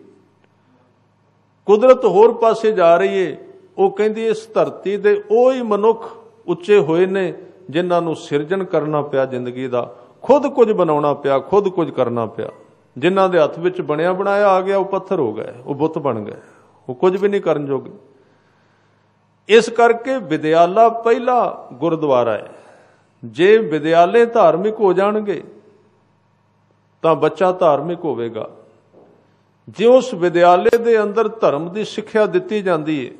ਕੁਦਰਤ ਹੋਰ ਪਾਸੇ ਜਾ ਰਹੀ ਹੈ। ਉਹ ਕਹਿੰਦੀ ਇਸ ਧਰਤੀ ਦੇ ਉਹ ਹੀ ਮਨੁੱਖ ਉੱਚੇ ਹੋਏ ਨੇ ਜਿਨ੍ਹਾਂ ਨੂੰ ਸਿਰਜਣ ਕਰਨਾ ਪਿਆ ਜ਼ਿੰਦਗੀ ਦਾ, ਖੁਦ ਕੁਝ ਬਣਾਉਣਾ ਪਿਆ, ਖੁਦ ਕੁਝ ਕਰਨਾ ਪਿਆ। ਜਿਨ੍ਹਾਂ ਦੇ ਹੱਥ ਵਿੱਚ ਬਣਿਆ ਬਣਾਇਆ ਆ ਗਿਆ, ਉਹ ਪੱਥਰ ਹੋ ਗਏ, ਉਹ ਬੁੱਤ ਬਣ ਗਏ, ਉਹ ਕੁਝ ਵੀ ਨਹੀਂ ਕਰਨ ਜੋਗੇ। ਇਸ ਕਰਕੇ ਵਿਦਿਆਲਾ ਪਹਿਲਾ ਗੁਰਦੁਆਰਾ ਹੈ। ਜੇ ਵਿਦਿਆਲੇ ਧਾਰਮਿਕ ਹੋ ਜਾਣਗੇ ਤਾਂ ਬੱਚਾ ਧਾਰਮਿਕ ਹੋਵੇਗਾ। ਜੇ ਉਸ ਵਿਦਿਆਲੇ ਦੇ ਅੰਦਰ ਧਰਮ ਦੀ ਸਿੱਖਿਆ ਦਿੱਤੀ ਜਾਂਦੀ ਹੈ,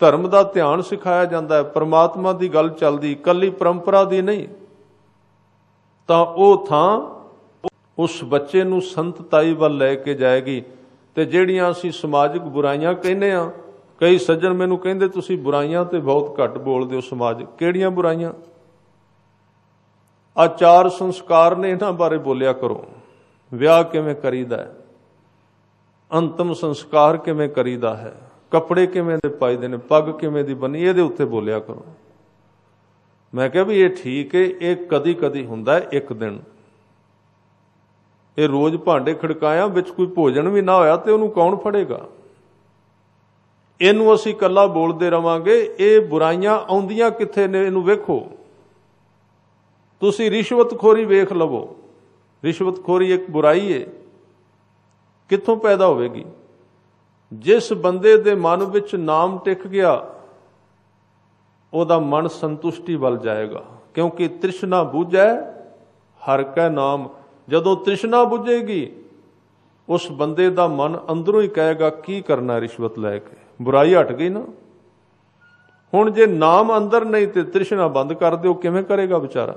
ਧਰਮ ਦਾ ਧਿਆਨ ਸਿਖਾਇਆ ਜਾਂਦਾ ਹੈ, ਪਰਮਾਤਮਾ ਦੀ ਗੱਲ ਚੱਲਦੀ, ਇਕੱਲੀ ਪਰੰਪਰਾ ਦੀ ਨਹੀਂ, ਤਾਂ ਉਹ ਥਾਂ ਉਸ ਬੱਚੇ ਨੂੰ ਸੰਤਤਾਈ ਵੱਲ ਲੈ ਕੇ ਜਾਏਗੀ। ਤੇ ਜਿਹੜੀਆਂ ਅਸੀਂ ਸਮਾਜਿਕ ਬੁਰਾਈਆਂ ਕਹਿੰਦੇ ਆ, ਕਈ ਸੱਜਣ ਮੈਨੂੰ ਕਹਿੰਦੇ ਤੁਸੀਂ ਬੁਰਾਈਆਂ ਤੇ ਬਹੁਤ ਘੱਟ ਬੋਲਦੇ ਹੋ। ਸਮਾਜ ਕਿਹੜੀਆਂ ਬੁਰਾਈਆਂ? ਆਚਾਰ ਸੰਸਕਾਰ ਨੇ, ਇਹਨਾਂ ਬਾਰੇ ਬੋਲਿਆ ਕਰੋ। ਵਿਆਹ ਕਿਵੇਂ ਕਰੀਦਾ ਹੈ, ਅੰਤਮ ਸੰਸਕਾਰ ਕਿਵੇਂ ਕਰੀਦਾ ਹੈ, ਕੱਪੜੇ ਕਿਵੇਂ ਦੇ ਪਾਈਦੇ ਨੇ, ਪੱਗ ਕਿਵੇਂ ਦੀ ਬੰਨੀ, ਇਹਦੇ ਉੱਤੇ ਬੋਲਿਆ ਕਰੋ। ਮੈਂ ਕਿਹਾ ਵੀ ਇਹ ਠੀਕ ਹੈ, ਇਹ ਕਦੀ ਕਦੀ ਹੁੰਦਾ ਹੈ, ਇੱਕ ਦਿਨ। ਇਹ ਰੋਜ਼ ਭਾਂਡੇ ਖੜਕਾਇਆ ਵਿੱਚ ਕੋਈ ਭੋਜਨ ਵੀ ਨਾ ਹੋਇਆ ਤੇ ਉਹਨੂੰ ਕੌਣ ਫੜੇਗਾ? ਇਹਨੂੰ ਅਸੀਂ ਕੱਲਾ ਬੋਲਦੇ ਰਵਾਂਗੇ। ਇਹ ਬੁਰਾਈਆਂ ਆਉਂਦੀਆਂ ਕਿੱਥੇ ਨੇ ਇਹਨੂੰ ਵੇਖੋ। ਤੁਸੀਂ ਰਿਸ਼ਵਤਖੋਰੀ ਵੇਖ ਲਵੋ। ਰਿਸ਼ਵਤਖੋਰੀ ਇੱਕ ਬੁਰਾਈ ਹੈ। ਕਿੱਥੋਂ ਪੈਦਾ ਹੋਵੇਗੀ? ਜਿਸ ਬੰਦੇ ਦੇ ਮਨ ਵਿੱਚ ਨਾਮ ਟਿਕ ਗਿਆ ਉਹਦਾ ਮਨ ਸੰਤੁਸ਼ਟੀ ਵੱਲ ਜਾਏਗਾ, ਕਿਉਂਕਿ ਤ੍ਰਿਸ਼ਨਾ ਬੁਝੈ ਹਰਿ ਕੈ ਨਾਮ। ਜਦੋਂ ਤ੍ਰਿਸ਼ਨਾ ਬੁਝੇਗੀ ਉਸ ਬੰਦੇ ਦਾ ਮਨ ਅੰਦਰੋਂ ਹੀ ਕਹੇਗਾ ਕੀ ਕਰਨਾ ਰਿਸ਼ਵਤ ਲੈ ਕੇ, ਬੁਰਾਈ ਹਟ ਗਈ ਨਾ। ਹੁਣ ਜੇ ਨਾਮ ਅੰਦਰ ਨਹੀਂ ਤੇ ਤ੍ਰਿਸ਼ਨਾ ਬੰਦ ਕਰ ਦਿਓ, ਕਿਵੇਂ ਕਰੇਗਾ ਵਿਚਾਰਾ?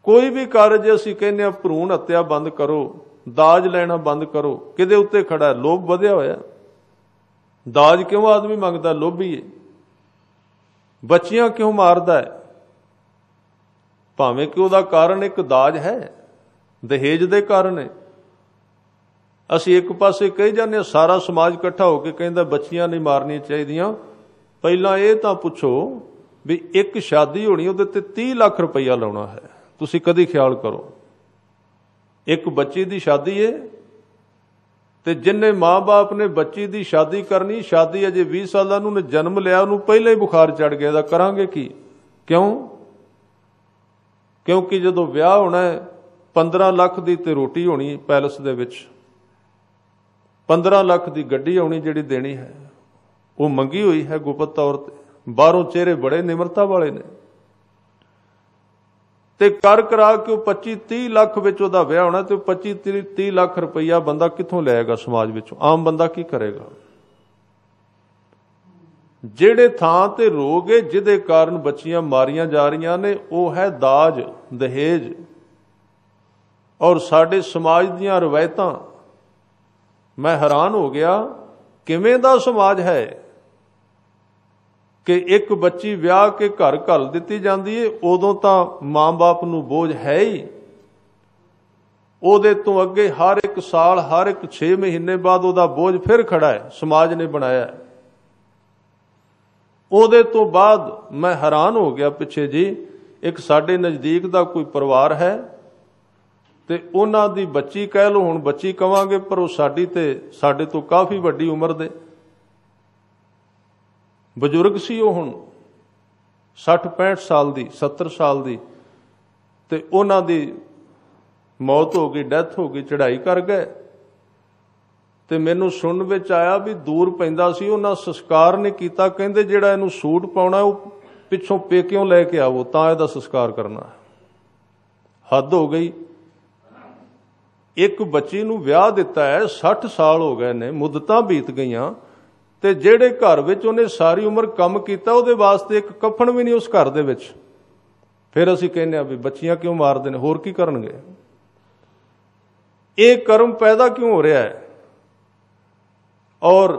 ਕੋਈ ਵੀ ਕਾਰਜ ਅਸੀਂ ਕਹਿੰਦੇ ਆ ਭਰੂਣ ਹੱਤਿਆ ਬੰਦ ਕਰੋ, ਦਾਜ ਲੈਣਾ ਬੰਦ ਕਰੋ, ਕਿਹਦੇ ਉੱਤੇ ਖੜਾ ਹੈ? ਲੋਭ ਵਧਿਆ ਹੋਇਆ। ਦਾਜ ਕਿਉਂ ਆਦਮੀ ਮੰਗਦਾ? ਲੋਭੀ ਹੈ। ਬੱਚੀਆਂ ਕਿਉਂ ਮਾਰਦਾ ਹੈ? ਭਾਵੇਂ ਕਿ ਉਹਦਾ ਕਾਰਨ ਇੱਕ ਦਾਜ ਹੈ, ਦਹੇਜ ਦੇ ਕਾਰਨ ਹੈ। ਅਸੀਂ ਇੱਕ ਪਾਸੇ ਕਹੀ ਜਾਂਦੇ ਹਾਂ, ਸਾਰਾ ਸਮਾਜ ਇਕੱਠਾ ਹੋ ਕੇ ਕਹਿੰਦਾ ਬੱਚੀਆਂ ਨਹੀਂ ਮਾਰਨੀਆਂ ਚਾਹੀਦੀਆਂ। ਪਹਿਲਾਂ ਇਹ ਤਾਂ ਪੁੱਛੋ ਵੀ ਇੱਕ ਸ਼ਾਦੀ ਹੋਣੀ ਉਹਦੇ ਤੇ 30 ਲੱਖ ਰੁਪਈਆ ਲਾਉਣਾ ਹੈ। ਤੁਸੀਂ ਕਦੀ ਖਿਆਲ ਕਰੋ, ਇੱਕ ਬੱਚੀ ਦੀ ਸ਼ਾਦੀ ਹੈ ਤੇ ਜਿੰਨੇ ਮਾਂ-ਬਾਪ ਨੇ ਬੱਚੀ ਦੀ ਸ਼ਾਦੀ ਕਰਨੀ, ਸ਼ਾਦੀ ਅਜੇ 20 ਸਾਲਾਂ ਨੂੰ ਨੇ ਜਨਮ ਲਿਆ, ਉਹਨੂੰ ਪਹਿਲਾਂ ਹੀ ਬੁਖਾਰ ਚੜ ਗਿਆ। ਇਹਦਾ ਕਰਾਂਗੇ ਕੀ? ਕਿਉਂ? ਕਿਉਂਕਿ ਜਦੋਂ ਵਿਆਹ ਹੋਣਾ 15 ਲੱਖ ਦੀ ਤੇ ਰੋਟੀ ਹੋਣੀ ਪੈਲਸ ਦੇ ਵਿੱਚ, 15 ਲੱਖ ਦੀ ਗੱਡੀ ਆਉਣੀ ਜਿਹੜੀ ਦੇਣੀ ਹੈ, ਉਹ ਮੰਗੀ ਹੋਈ ਹੈ ਗੁਪਤ ਤੌਰ ਤੇ। ਬਾਹਰੋਂ ਚਿਹਰੇ ਬੜੇ ਨਿਮਰਤਾ ਵਾਲੇ ਨੇ ਤੇ ਕਰ ਕਰਾ ਕੇ ਉਹ 25-30 ਲੱਖ ਵਿੱਚ ਉਹਦਾ ਵਿਆਹ ਹੋਣਾ ਤੇ 25-30 ਲੱਖ ਰੁਪਈਆ ਬੰਦਾ ਕਿੱਥੋਂ ਲਿਆਏਗਾ ਸਮਾਜ ਵਿੱਚੋਂ? ਆਮ ਬੰਦਾ ਕੀ ਕਰੇਗਾ? ਜਿਹੜੇ ਥਾਂ ਤੇ ਰੋਗ ਹੈ ਜਿਹਦੇ ਕਾਰਨ ਬੱਚੀਆਂ ਮਾਰੀਆਂ ਜਾ ਰਹੀਆਂ ਨੇ ਉਹ ਹੈ ਦਾਜ, ਦਹੇਜ। ਔਰ ਸਾਡੇ ਸਮਾਜ ਦੀਆਂ ਰਵਾਇਤਾਂ, ਮੈਂ ਹੈਰਾਨ ਹੋ ਗਿਆ ਕਿਵੇਂ ਦਾ ਸਮਾਜ ਹੈ ਕਿ ਇੱਕ ਬੱਚੀ ਵਿਆਹ ਕੇ ਘਰ ਘੱਲ ਦਿੱਤੀ ਜਾਂਦੀ ਹੈ, ਉਦੋਂ ਤਾਂ ਮਾਂ-ਬਾਪ ਨੂੰ ਬੋਝ ਹੈ ਹੀ। ਉਹਦੇ ਤੋਂ ਅੱਗੇ ਹਰ ਇੱਕ ਸਾਲ, ਹਰ ਇੱਕ 6 ਮਹੀਨੇ ਬਾਅਦ ਉਹਦਾ ਬੋਝ ਫਿਰ ਖੜਾ ਹੈ, ਸਮਾਜ ਨੇ ਬਣਾਇਆ। ਉਹਦੇ ਤੋਂ ਬਾਅਦ ਮੈਂ ਹੈਰਾਨ ਹੋ ਗਿਆ, ਪਿੱਛੇ ਜੀ ਇੱਕ ਸਾਡੇ ਨਜ਼ਦੀਕ ਦਾ ਕੋਈ ਪਰਿਵਾਰ ਹੈ ਤੇ ਉਹਨਾਂ ਦੀ ਬੱਚੀ, ਕਹਿ ਲਓ ਹੁਣ ਬੱਚੀ ਕਵਾਂਗੇ, ਪਰ ਉਹ ਸਾਡੇ ਤੋਂ ਕਾਫੀ ਵੱਡੀ ਉਮਰ ਦੇ ਬਜ਼ੁਰਗ ਸੀ। ਉਹ ਹੁਣ 60-65 ਸਾਲ ਦੀ, 70 ਸਾਲ ਦੀ, ਤੇ ਉਹਨਾਂ ਦੀ ਮੌਤ ਹੋ ਗਈ, ਡੈਥ ਹੋ ਗਈ, ਚੜ੍ਹਾਈ ਕਰ ਗਏ। ਤੇ ਮੈਨੂੰ ਸੁਣਨ ਵਿੱਚ ਆਇਆ ਵੀ ਦੂਰ ਪੈਂਦਾ ਸੀ, ਉਹਨਾਂ ਸੰਸਕਾਰ ਨਹੀਂ ਕੀਤਾ। ਕਹਿੰਦੇ ਜਿਹੜਾ ਇਹਨੂੰ ਸੂਟ ਪਾਉਣਾ ਉਹ ਪਿੱਛੋਂ ਪੇਕਿਓਂ ਲੈ ਕੇ ਆਵੋ ਤਾਂ ਇਹਦਾ ਸੰਸਕਾਰ ਕਰਨਾ। ਹੱਦ ਹੋ ਗਈ। ਇੱਕ ਬੱਚੀ ਨੂੰ ਵਿਆਹ ਦਿੱਤਾ ਹੈ, 60 ਸਾਲ ਹੋ ਗਏ ਨੇ, ਮੁੱਦਤਾਂ ਬੀਤ ਗਈਆਂ, ਤੇ ਜਿਹੜੇ ਘਰ ਵਿੱਚ ਉਹਨੇ ਸਾਰੀ ਉਮਰ ਕੰਮ ਕੀਤਾ ਉਹਦੇ ਵਾਸਤੇ ਇੱਕ ਕਫਨ ਵੀ ਨਹੀਂ ਉਸ ਘਰ ਦੇ ਵਿੱਚ। ਫਿਰ ਅਸੀਂ ਕਹਿੰਦੇ ਆ ਵੀ ਬੱਚੀਆਂ ਕਿਉਂ ਮਾਰਦੇ ਨੇ? ਹੋਰ ਕੀ ਕਰਨਗੇ? ਇਹ ਕਰਮ ਪੈਦਾ ਕਿਉਂ ਹੋ ਰਿਹਾ ਹੈ? ਔਰ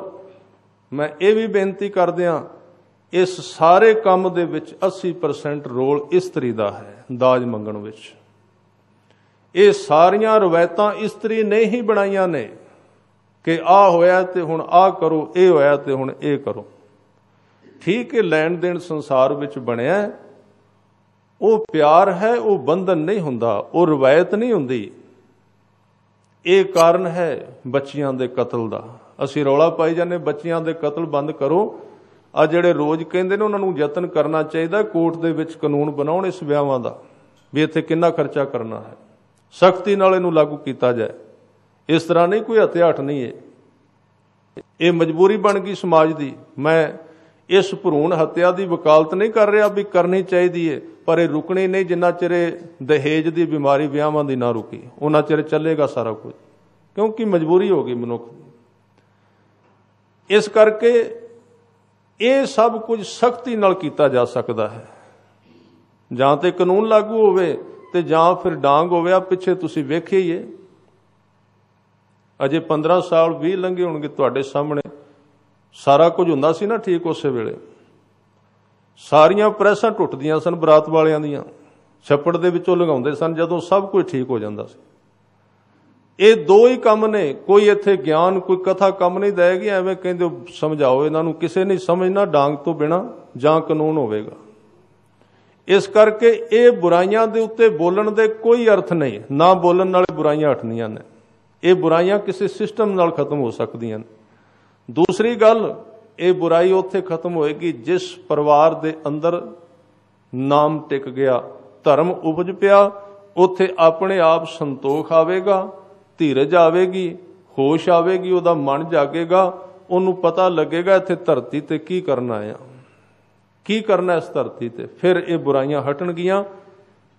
ਮੈਂ ਇਹ ਵੀ ਬੇਨਤੀ ਕਰਦਿਆਂ, ਇਸ ਸਾਰੇ ਕੰਮ ਦੇ ਵਿੱਚ 80% ਰੋਲ ਇਸਤਰੀ ਦਾ ਹੈ, ਦਾਜ ਮੰਗਣ ਵਿੱਚ। ਇਹ ਸਾਰੀਆਂ ਰਵਾਇਤਾਂ ਇਸਤਰੀ ਨੇ ਹੀ ਬਣਾਈਆਂ ਨੇ ਕਿ ਆਹ ਹੋਇਆ ਤੇ ਹੁਣ ਆਹ ਕਰੋ, ਇਹ ਹੋਇਆ ਤੇ ਹੁਣ ਇਹ ਕਰੋ। ਠੀਕ ਹੈ, ਲੈਣ ਦੇਣ ਸੰਸਾਰ ਵਿੱਚ ਬਣਿਆ, ਉਹ ਪਿਆਰ ਹੈ, ਉਹ ਬੰਧਨ ਨਹੀਂ ਹੁੰਦਾ, ਉਹ ਰਵਾਇਤ ਨਹੀਂ ਹੁੰਦੀ। ਇਹ ਕਾਰਨ ਹੈ ਬੱਚੀਆਂ ਦੇ ਕਤਲ ਦਾ। ਅਸੀਂ ਰੌਲਾ ਪਾਈ ਜਾਂਦੇ ਬੱਚੀਆਂ ਦੇ ਕਤਲ ਬੰਦ ਕਰੋ। ਆ ਜਿਹੜੇ ਰੋਜ਼ ਕਹਿੰਦੇ ਨੇ ਉਹਨਾਂ ਨੂੰ ਯਤਨ ਕਰਨਾ ਚਾਹੀਦਾ, ਕੋਰਟ ਦੇ ਵਿੱਚ ਕਾਨੂੰਨ ਬਣਾਉਣ ਇਸ ਵਿਆਹਾਂ ਦਾ ਵੀ ਇੱਥੇ ਕਿੰਨਾ ਖਰਚਾ ਕਰਨਾ ਹੈ, ਸਖਤੀ ਨਾਲ ਇਹਨੂੰ ਲਾਗੂ ਕੀਤਾ ਜਾਏ। ਇਸ ਤਰ੍ਹਾਂ ਨਹੀਂ, ਕੋਈ ਹਥਿਆਰ ਨਹੀਂ ਹੈ, ਇਹ ਮਜਬੂਰੀ ਬਣ ਗਈ ਸਮਾਜ ਦੀ। ਮੈਂ ਇਸ ਭਰੂਣ ਹੱਤਿਆ ਦੀ ਵਕਾਲਤ ਨਹੀਂ ਕਰ ਰਿਹਾ ਵੀ ਕਰਨੀ ਚਾਹੀਦੀ ਹੈ, ਪਰ ਇਹ ਰੁਕਣੀ ਨਹੀਂ। ਜਿੰਨਾ ਚਿਰ ਦਹੇਜ ਦੀ ਬਿਮਾਰੀ ਵਿਆਹਾਂ ਦੀ ਨਾ ਰੁਕੀ ਉਹਨਾਂ ਚਿਰ ਚੱਲੇਗਾ ਸਾਰਾ ਕੁਝ, ਕਿਉਂਕਿ ਮਜਬੂਰੀ ਹੋ ਗਈ ਮਨੁੱਖ ਦੀ। ਇਸ ਕਰਕੇ ਇਹ ਸਭ ਕੁਝ ਸਖਤੀ ਨਾਲ ਕੀਤਾ ਜਾ ਸਕਦਾ ਹੈ, ਜਾਂ ਤੇ ਕਾਨੂੰਨ ਲਾਗੂ ਹੋਵੇ ਤੇ ਜਾਂ ਫਿਰ ਡਾਂਗ ਹੋਵੇ। ਆ ਪਿੱਛੇ ਤੁਸੀਂ ਵੇਖਿਆ ਹੀ ਹੈ, ਅਜੇ 15 ਸਾਲ 20 ਲੰਘੇ ਹੋਣਗੇ ਤੁਹਾਡੇ ਸਾਹਮਣੇ। ਸਾਰਾ ਕੁਝ ਹੁੰਦਾ ਸੀ ਨਾ ਠੀਕ ਉਸੇ ਵੇਲੇ। ਸਾਰੀਆਂ ਪ੍ਰੈਸਾਂ ਟੁੱਟਦੀਆਂ ਸਨ ਬਰਾਤ ਵਾਲਿਆਂ ਦੀਆਂ, ਛੱਪੜ ਦੇ ਵਿੱਚੋਂ ਲੰਘਾਉਂਦੇ ਸਨ ਜਦੋਂ ਸਭ ਕੁਝ ਠੀਕ ਹੋ ਜਾਂਦਾ ਸੀ। ਇਹ ਦੋ ਹੀ ਕੰਮ ਨੇ, ਕੋਈ ਇੱਥੇ ਗਿਆਨ, ਕੋਈ ਕਥਾ ਕੰਮ ਨਹੀਂ ਦੇਗੀ। ਐਵੇਂ ਕਹਿੰਦੇ ਸਮਝਾਓ ਇਹਨਾਂ ਨੂੰ, ਕਿਸੇ ਨਹੀਂ ਸਮਝਣਾ ਡਾਂਗ ਤੋਂ ਬਿਨਾ, ਜਾਂ ਕਾਨੂੰਨ ਹੋਵੇਗਾ। ਇਸ ਕਰਕੇ ਇਹ ਬੁਰਾਈਆਂ ਦੇ ਉੱਤੇ ਬੋਲਣ ਦੇ ਕੋਈ ਅਰਥ ਨਹੀਂ, ਨਾ ਬੋਲਣ ਨਾਲੇ ਬੁਰਾਈਆਂ ਹਟਣੀਆਂ ਨੇ। ਇਹ ਬੁਰਾਈਆਂ ਕਿਸੇ ਸਿਸਟਮ ਨਾਲ ਖਤਮ ਹੋ ਸਕਦੀਆਂ ਨੇ। दूसरी गल, ये बुराई उत्थे खत्म होएगी जिस परिवार दे अंदर नाम टिक गया, धर्म उपज पिया, उत्थे अपने आप संतोख आवेगा, धीरज आवेगी, होश आवेगी, उहदा मन जागेगा, उन्होंने पता लगेगा इत्थे धरती ते की करना है, की करना इस धरती ते। फिर ये बुराइयां हटणगियां।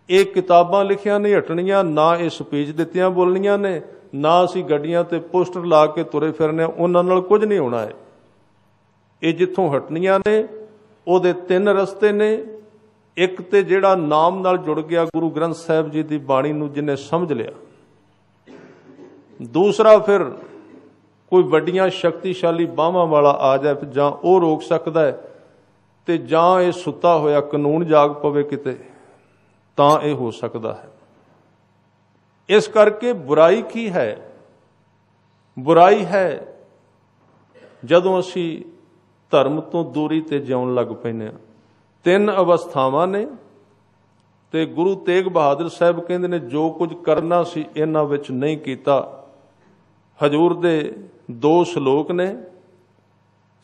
ये किताबां लिखियां नहीं हटणियां, ना ये स्पीच दित्तियां बोलनियां ने, ना असी गड्डियां ते पोस्टर ला के तुरे फिरने, उन्हां नाल कुछ नहीं होना है। ये जिथों हटणियां ने उहदे 3 रस्ते ने। एक ते जिहड़ा नाम नाल जुड़ गया, गुरु ग्रंथ साहिब जी की बाणी नूं जिन्हें समझ लिया। दूसरा, फिर कोई वड्डियां शक्तिशाली बाहां वाला आ जाए, जां वो रोक सकता है, ते जां ये सुता होया कानून जाग पवे किते, तां ये हो सकता है। इस करके बुराई की है? बुराई है जदों असी धर्म तो दूरी ते जिउण लग पैने। 3 अवस्थावां ने, ते गुरु तेग बहादुर साहब कहंदे ने जो कुछ करना सी इन्हां विच नहीं कीता। हजूर दे 2 श्लोक ने,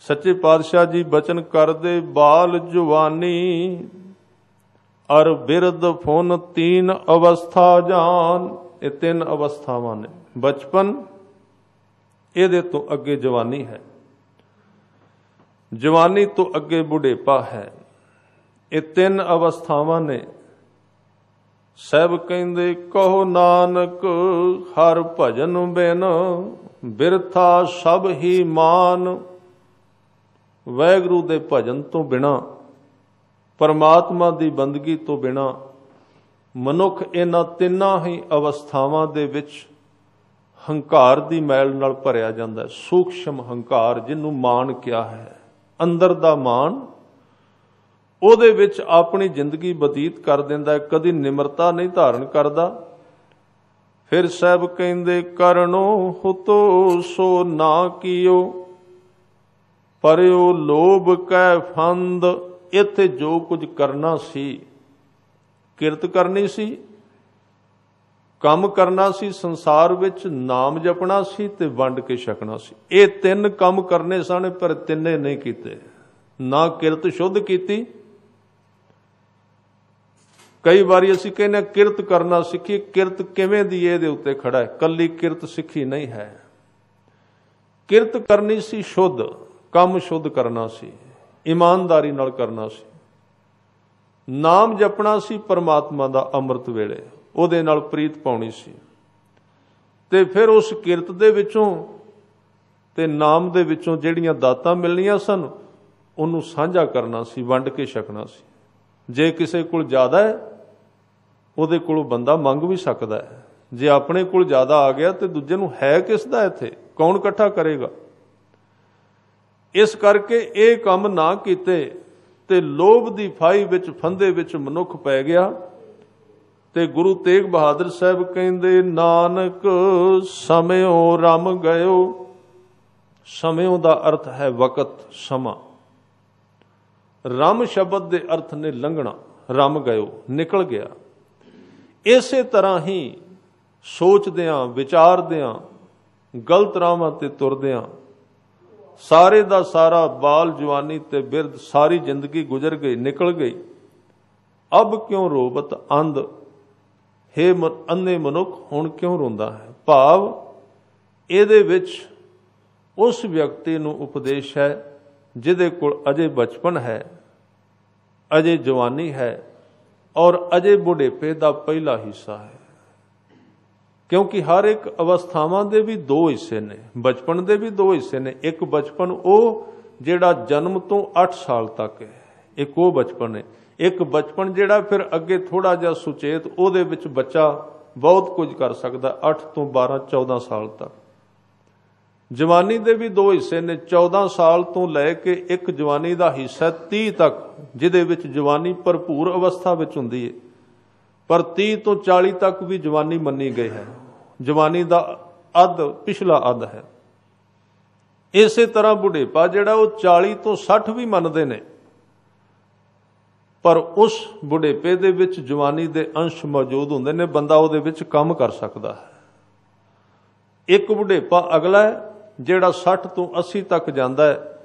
सच्चे पातशाह जी बचन करदे, बाल जुवानी अर बिरद फुन 3 अवस्था जान। ये 3 अवस्थावां ने। बचपन, इहदे तो अगे जवानी है, जवानी तो अगे बुढ़ेपा है। ये 3 अवस्थावां ने। साहब कहंदे, कहो नानक हर भजन बिन बिरथा सब ही मान। वाहिगुरू दे भजन तो बिना, परमात्मा दी बंदगी तो बिना, मनुख इन्हां 3 ही अवस्थावां दे विच हंकार दी मैल नाल भरिया जांदा है। सूक्ष्म हंकार, जिन्नू मान क्या है, अंदर दा मान, ਉਹਦੇ ਵਿੱਚ ਆਪਣੀ ਜ਼ਿੰਦਗੀ ਬਤੀਤ ਕਰ ਦਿੰਦਾ ਹੈ, ਕਦੀ ਨਿਮਰਤਾ ਨਹੀਂ ਧਾਰਨ ਕਰਦਾ। ਫਿਰ ਸਾਹਿਬ ਕਹਿੰਦੇ, ਕਰਨੋ ਹੁਤੋ ਸੋ ਨਾ ਕੀਓ, ਪਰਿਓ ਲੋਭ ਕੈ ਫੰਦ। ਇੱਥੇ ਜੋ ਕੁਝ ਕਰਨਾ ਸੀ, ਕਿਰਤ ਕਰਨੀ ਸੀ, ਕੰਮ ਕਰਨਾ ਸੀ, ਸੰਸਾਰ ਵਿੱਚ ਨਾਮ ਜਪਣਾ ਸੀ ਤੇ ਵੰਡ ਕੇ ਛਕਣਾ ਸੀ। ਇਹ 3 ਕੰਮ ਕਰਨੇ ਸਨ, ਪਰ ਤਿੰਨੇ ਨਹੀਂ ਕੀਤੇ। ਨਾ ਕਿਰਤ ਸ਼ੁੱਧ ਕੀਤੀ। कई बारी असीं कहने किरत करना सीखी, किरत किवें दी इहदे उत्ते खड़ा है, कल्ली किरत सीखी नहीं है। किरत करनी सी शुद्ध, काम शुद्ध करना सी, ईमानदारी नाल करना सी, नाम जपना सी परमात्मा दा अमृत वेले, उहदे नाल प्रीत पाउणी सी। ते फिर उस किरत दे विचों ते नाम दे विचों जिहड़ियां दातां मिलनियां सन, उहनूं साझा करना सी, वंड के छकना सी। जे किसी कोल ज़्यादा है, ਉਹਦੇ ਕੋਲੋਂ ਬੰਦਾ ਮੰਗ ਵੀ ਸਕਦਾ ਹੈ। ਜੇ ਆਪਣੇ ਕੋਲ ਜ਼ਿਆਦਾ ਆ ਗਿਆ ਤੇ ਦੂਜੇ ਨੂੰ ਹੈ ਕਿਸ ਦਾ, ਇੱਥੇ ਕੌਣ ਇਕੱਠਾ ਕਰੇਗਾ। ਇਸ ਕਰਕੇ ਇਹ ਕੰਮ ਨਾ ਕੀਤੇ ਤੇ ਲੋਭ ਦੀ ਫਾਹੀ ਵਿੱਚ, ਫੰਦੇ ਵਿੱਚ ਮਨੁੱਖ ਪੈ ਗਿਆ। ਤੇ ਗੁਰੂ ਤੇਗ ਬਹਾਦਰ ਸਾਹਿਬ ਕਹਿੰਦੇ, ਨਾਨਕ ਸਮਿਓ ਰਮ ਗਇਓ। ਸਮਿਓ ਦਾ ਅਰਥ ਹੈ ਵਕਤ, ਸਮਾਂ। ਰਮ ਸ਼ਬਦ ਦੇ ਅਰਥ ਨੇ ਲੰਘਣਾ। ਰਮ ਗਇਓ, ਨਿਕਲ ਗਿਆ। ਇਸੇ ਤਰ੍ਹਾਂ ਹੀ ਸੋਚਦਿਆਂ, ਵਿਚਾਰਦਿਆਂ, ਗਲਤ ਰਾਹਾਂ ਤੇ ਤੁਰਦਿਆਂ ਸਾਰੇ ਦਾ ਸਾਰਾ ਬਾਲ ਜਵਾਨੀ ਤੇ ਬਿਰਧ ਸਾਰੀ ਜ਼ਿੰਦਗੀ ਗੁਜ਼ਰ ਗਈ, ਨਿਕਲ ਗਈ। ਅਬ ਕਿਉਂ ਰੋਬਤ ਅੰਧ, ਹੇ ਅੰਨੇ ਮਨੁੱਖ ਹੁਣ ਕਿਉਂ ਰੋਂਦਾ ਹੈ। ਭਾਵ ਇਹਦੇ ਵਿੱਚ ਉਸ ਵਿਅਕਤੀ ਨੂੰ ਉਪਦੇਸ਼ ਹੈ ਜਿਹਦੇ ਕੋਲ ਅਜੇ ਬਚਪਨ ਹੈ, ਅਜੇ ਜਵਾਨੀ ਹੈ और अजे बुढ़ेपे का पहला हिस्सा है। क्योंकि हर एक अवस्थावां दे भी 2 हिस्से ने, बचपन दे भी 2 हिस्से ने। एक बचपन वो जिहड़ा जन्म तो 8 साल तक है, एक वो बचपन है। एक बचपन जिहड़ा फिर अगे थोड़ा जिहा सुचेत, उहदे विच बच्चा बहुत कुछ कर सकदा, 8 तो 12 14 साल तक। जवानी दे भी 2 हिस्से ने। 14 साल तो लैके एक जवानी का हिस्सा 30 तक, जिहदे विच जवानी भरपूर अवस्था विच हुंदी है। पर 30 तो 40 तक भी जवानी मन्नी गई है। जवानी का अध पिछला अध है। इसे तरह बुढ़ेपा जिहड़ा वो 40 तो 60 भी मनदे ने, पर उस बुढ़ेपे दे विच जवानी दे अंश मौजूद हुंदे ने। बंदा उहदे विच काम कर सकदा है। एक बुढ़ेपा अगला है ਜਿਹੜਾ 60 ਤੋਂ 80 ਤੱਕ ਜਾਂਦਾ ਹੈ,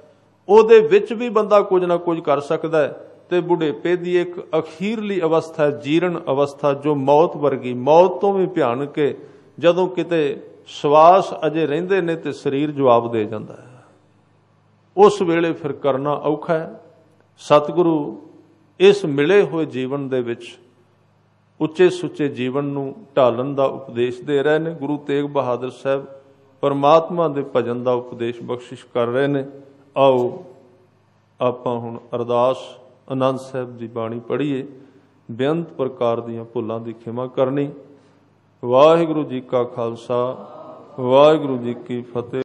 ਉਹਦੇ ਵਿੱਚ ਵੀ ਬੰਦਾ ਕੁਝ ਨਾ ਕੁਝ ਕਰ ਸਕਦਾ ਹੈ। ਤੇ ਬੁਢੇਪੇ ਦੀ ਇੱਕ ਅਖੀਰਲੀ ਅਵਸਥਾ ਹੈ, ਜੀਰਨ ਅਵਸਥਾ, ਜੋ ਮੌਤ ਵਰਗੀ, ਮੌਤ ਤੋਂ ਵੀ ਭਿਆਨਕ ਹੈ, ਜਦੋਂ ਕਿਤੇ ਸਵਾਸ ਅਜੇ ਰਹਿੰਦੇ ਨੇ ਤੇ ਸਰੀਰ ਜਵਾਬ ਦੇ ਜਾਂਦਾ ਹੈ। ਉਸ ਵੇਲੇ ਫਿਰ ਕਰਨਾ ਔਖਾ ਹੈ। ਸਤਿਗੁਰੂ ਇਸ ਮਿਲੇ ਹੋਏ ਜੀਵਨ ਦੇ ਵਿੱਚ ਉੱਚੇ ਸੁੱਚੇ ਜੀਵਨ ਨੂੰ ਢਾਲਣ ਦਾ ਉਪਦੇਸ਼ ਦੇ ਰਹੇ ਨੇ। ਗੁਰੂ ਤੇਗ ਬਹਾਦਰ ਸਾਹਿਬ ਪਰਮਾਤਮਾ ਦੇ ਭਜਨ ਦਾ ਉਪਦੇਸ਼ ਬਖਸ਼ਿਸ਼ ਕਰ ਰਹੇ ਨੇ। ਆਓ ਆਪਾਂ ਹੁਣ ਅਰਦਾਸ ਆਨੰਦ ਸਾਹਿਬ ਦੀ ਬਾਣੀ ਪੜ੍ਹੀਏ। ਬੇਅੰਤ ਪ੍ਰਕਾਰ ਦੀਆਂ ਭੁੱਲਾਂ ਦੀ ਖਿਮਾ ਕਰਨੀ। ਵਾਹਿਗੁਰੂ ਜੀ ਕਾ ਖਾਲਸਾ, ਵਾਹਿਗੁਰੂ ਜੀ ਕੀ ਫਤਿਹ।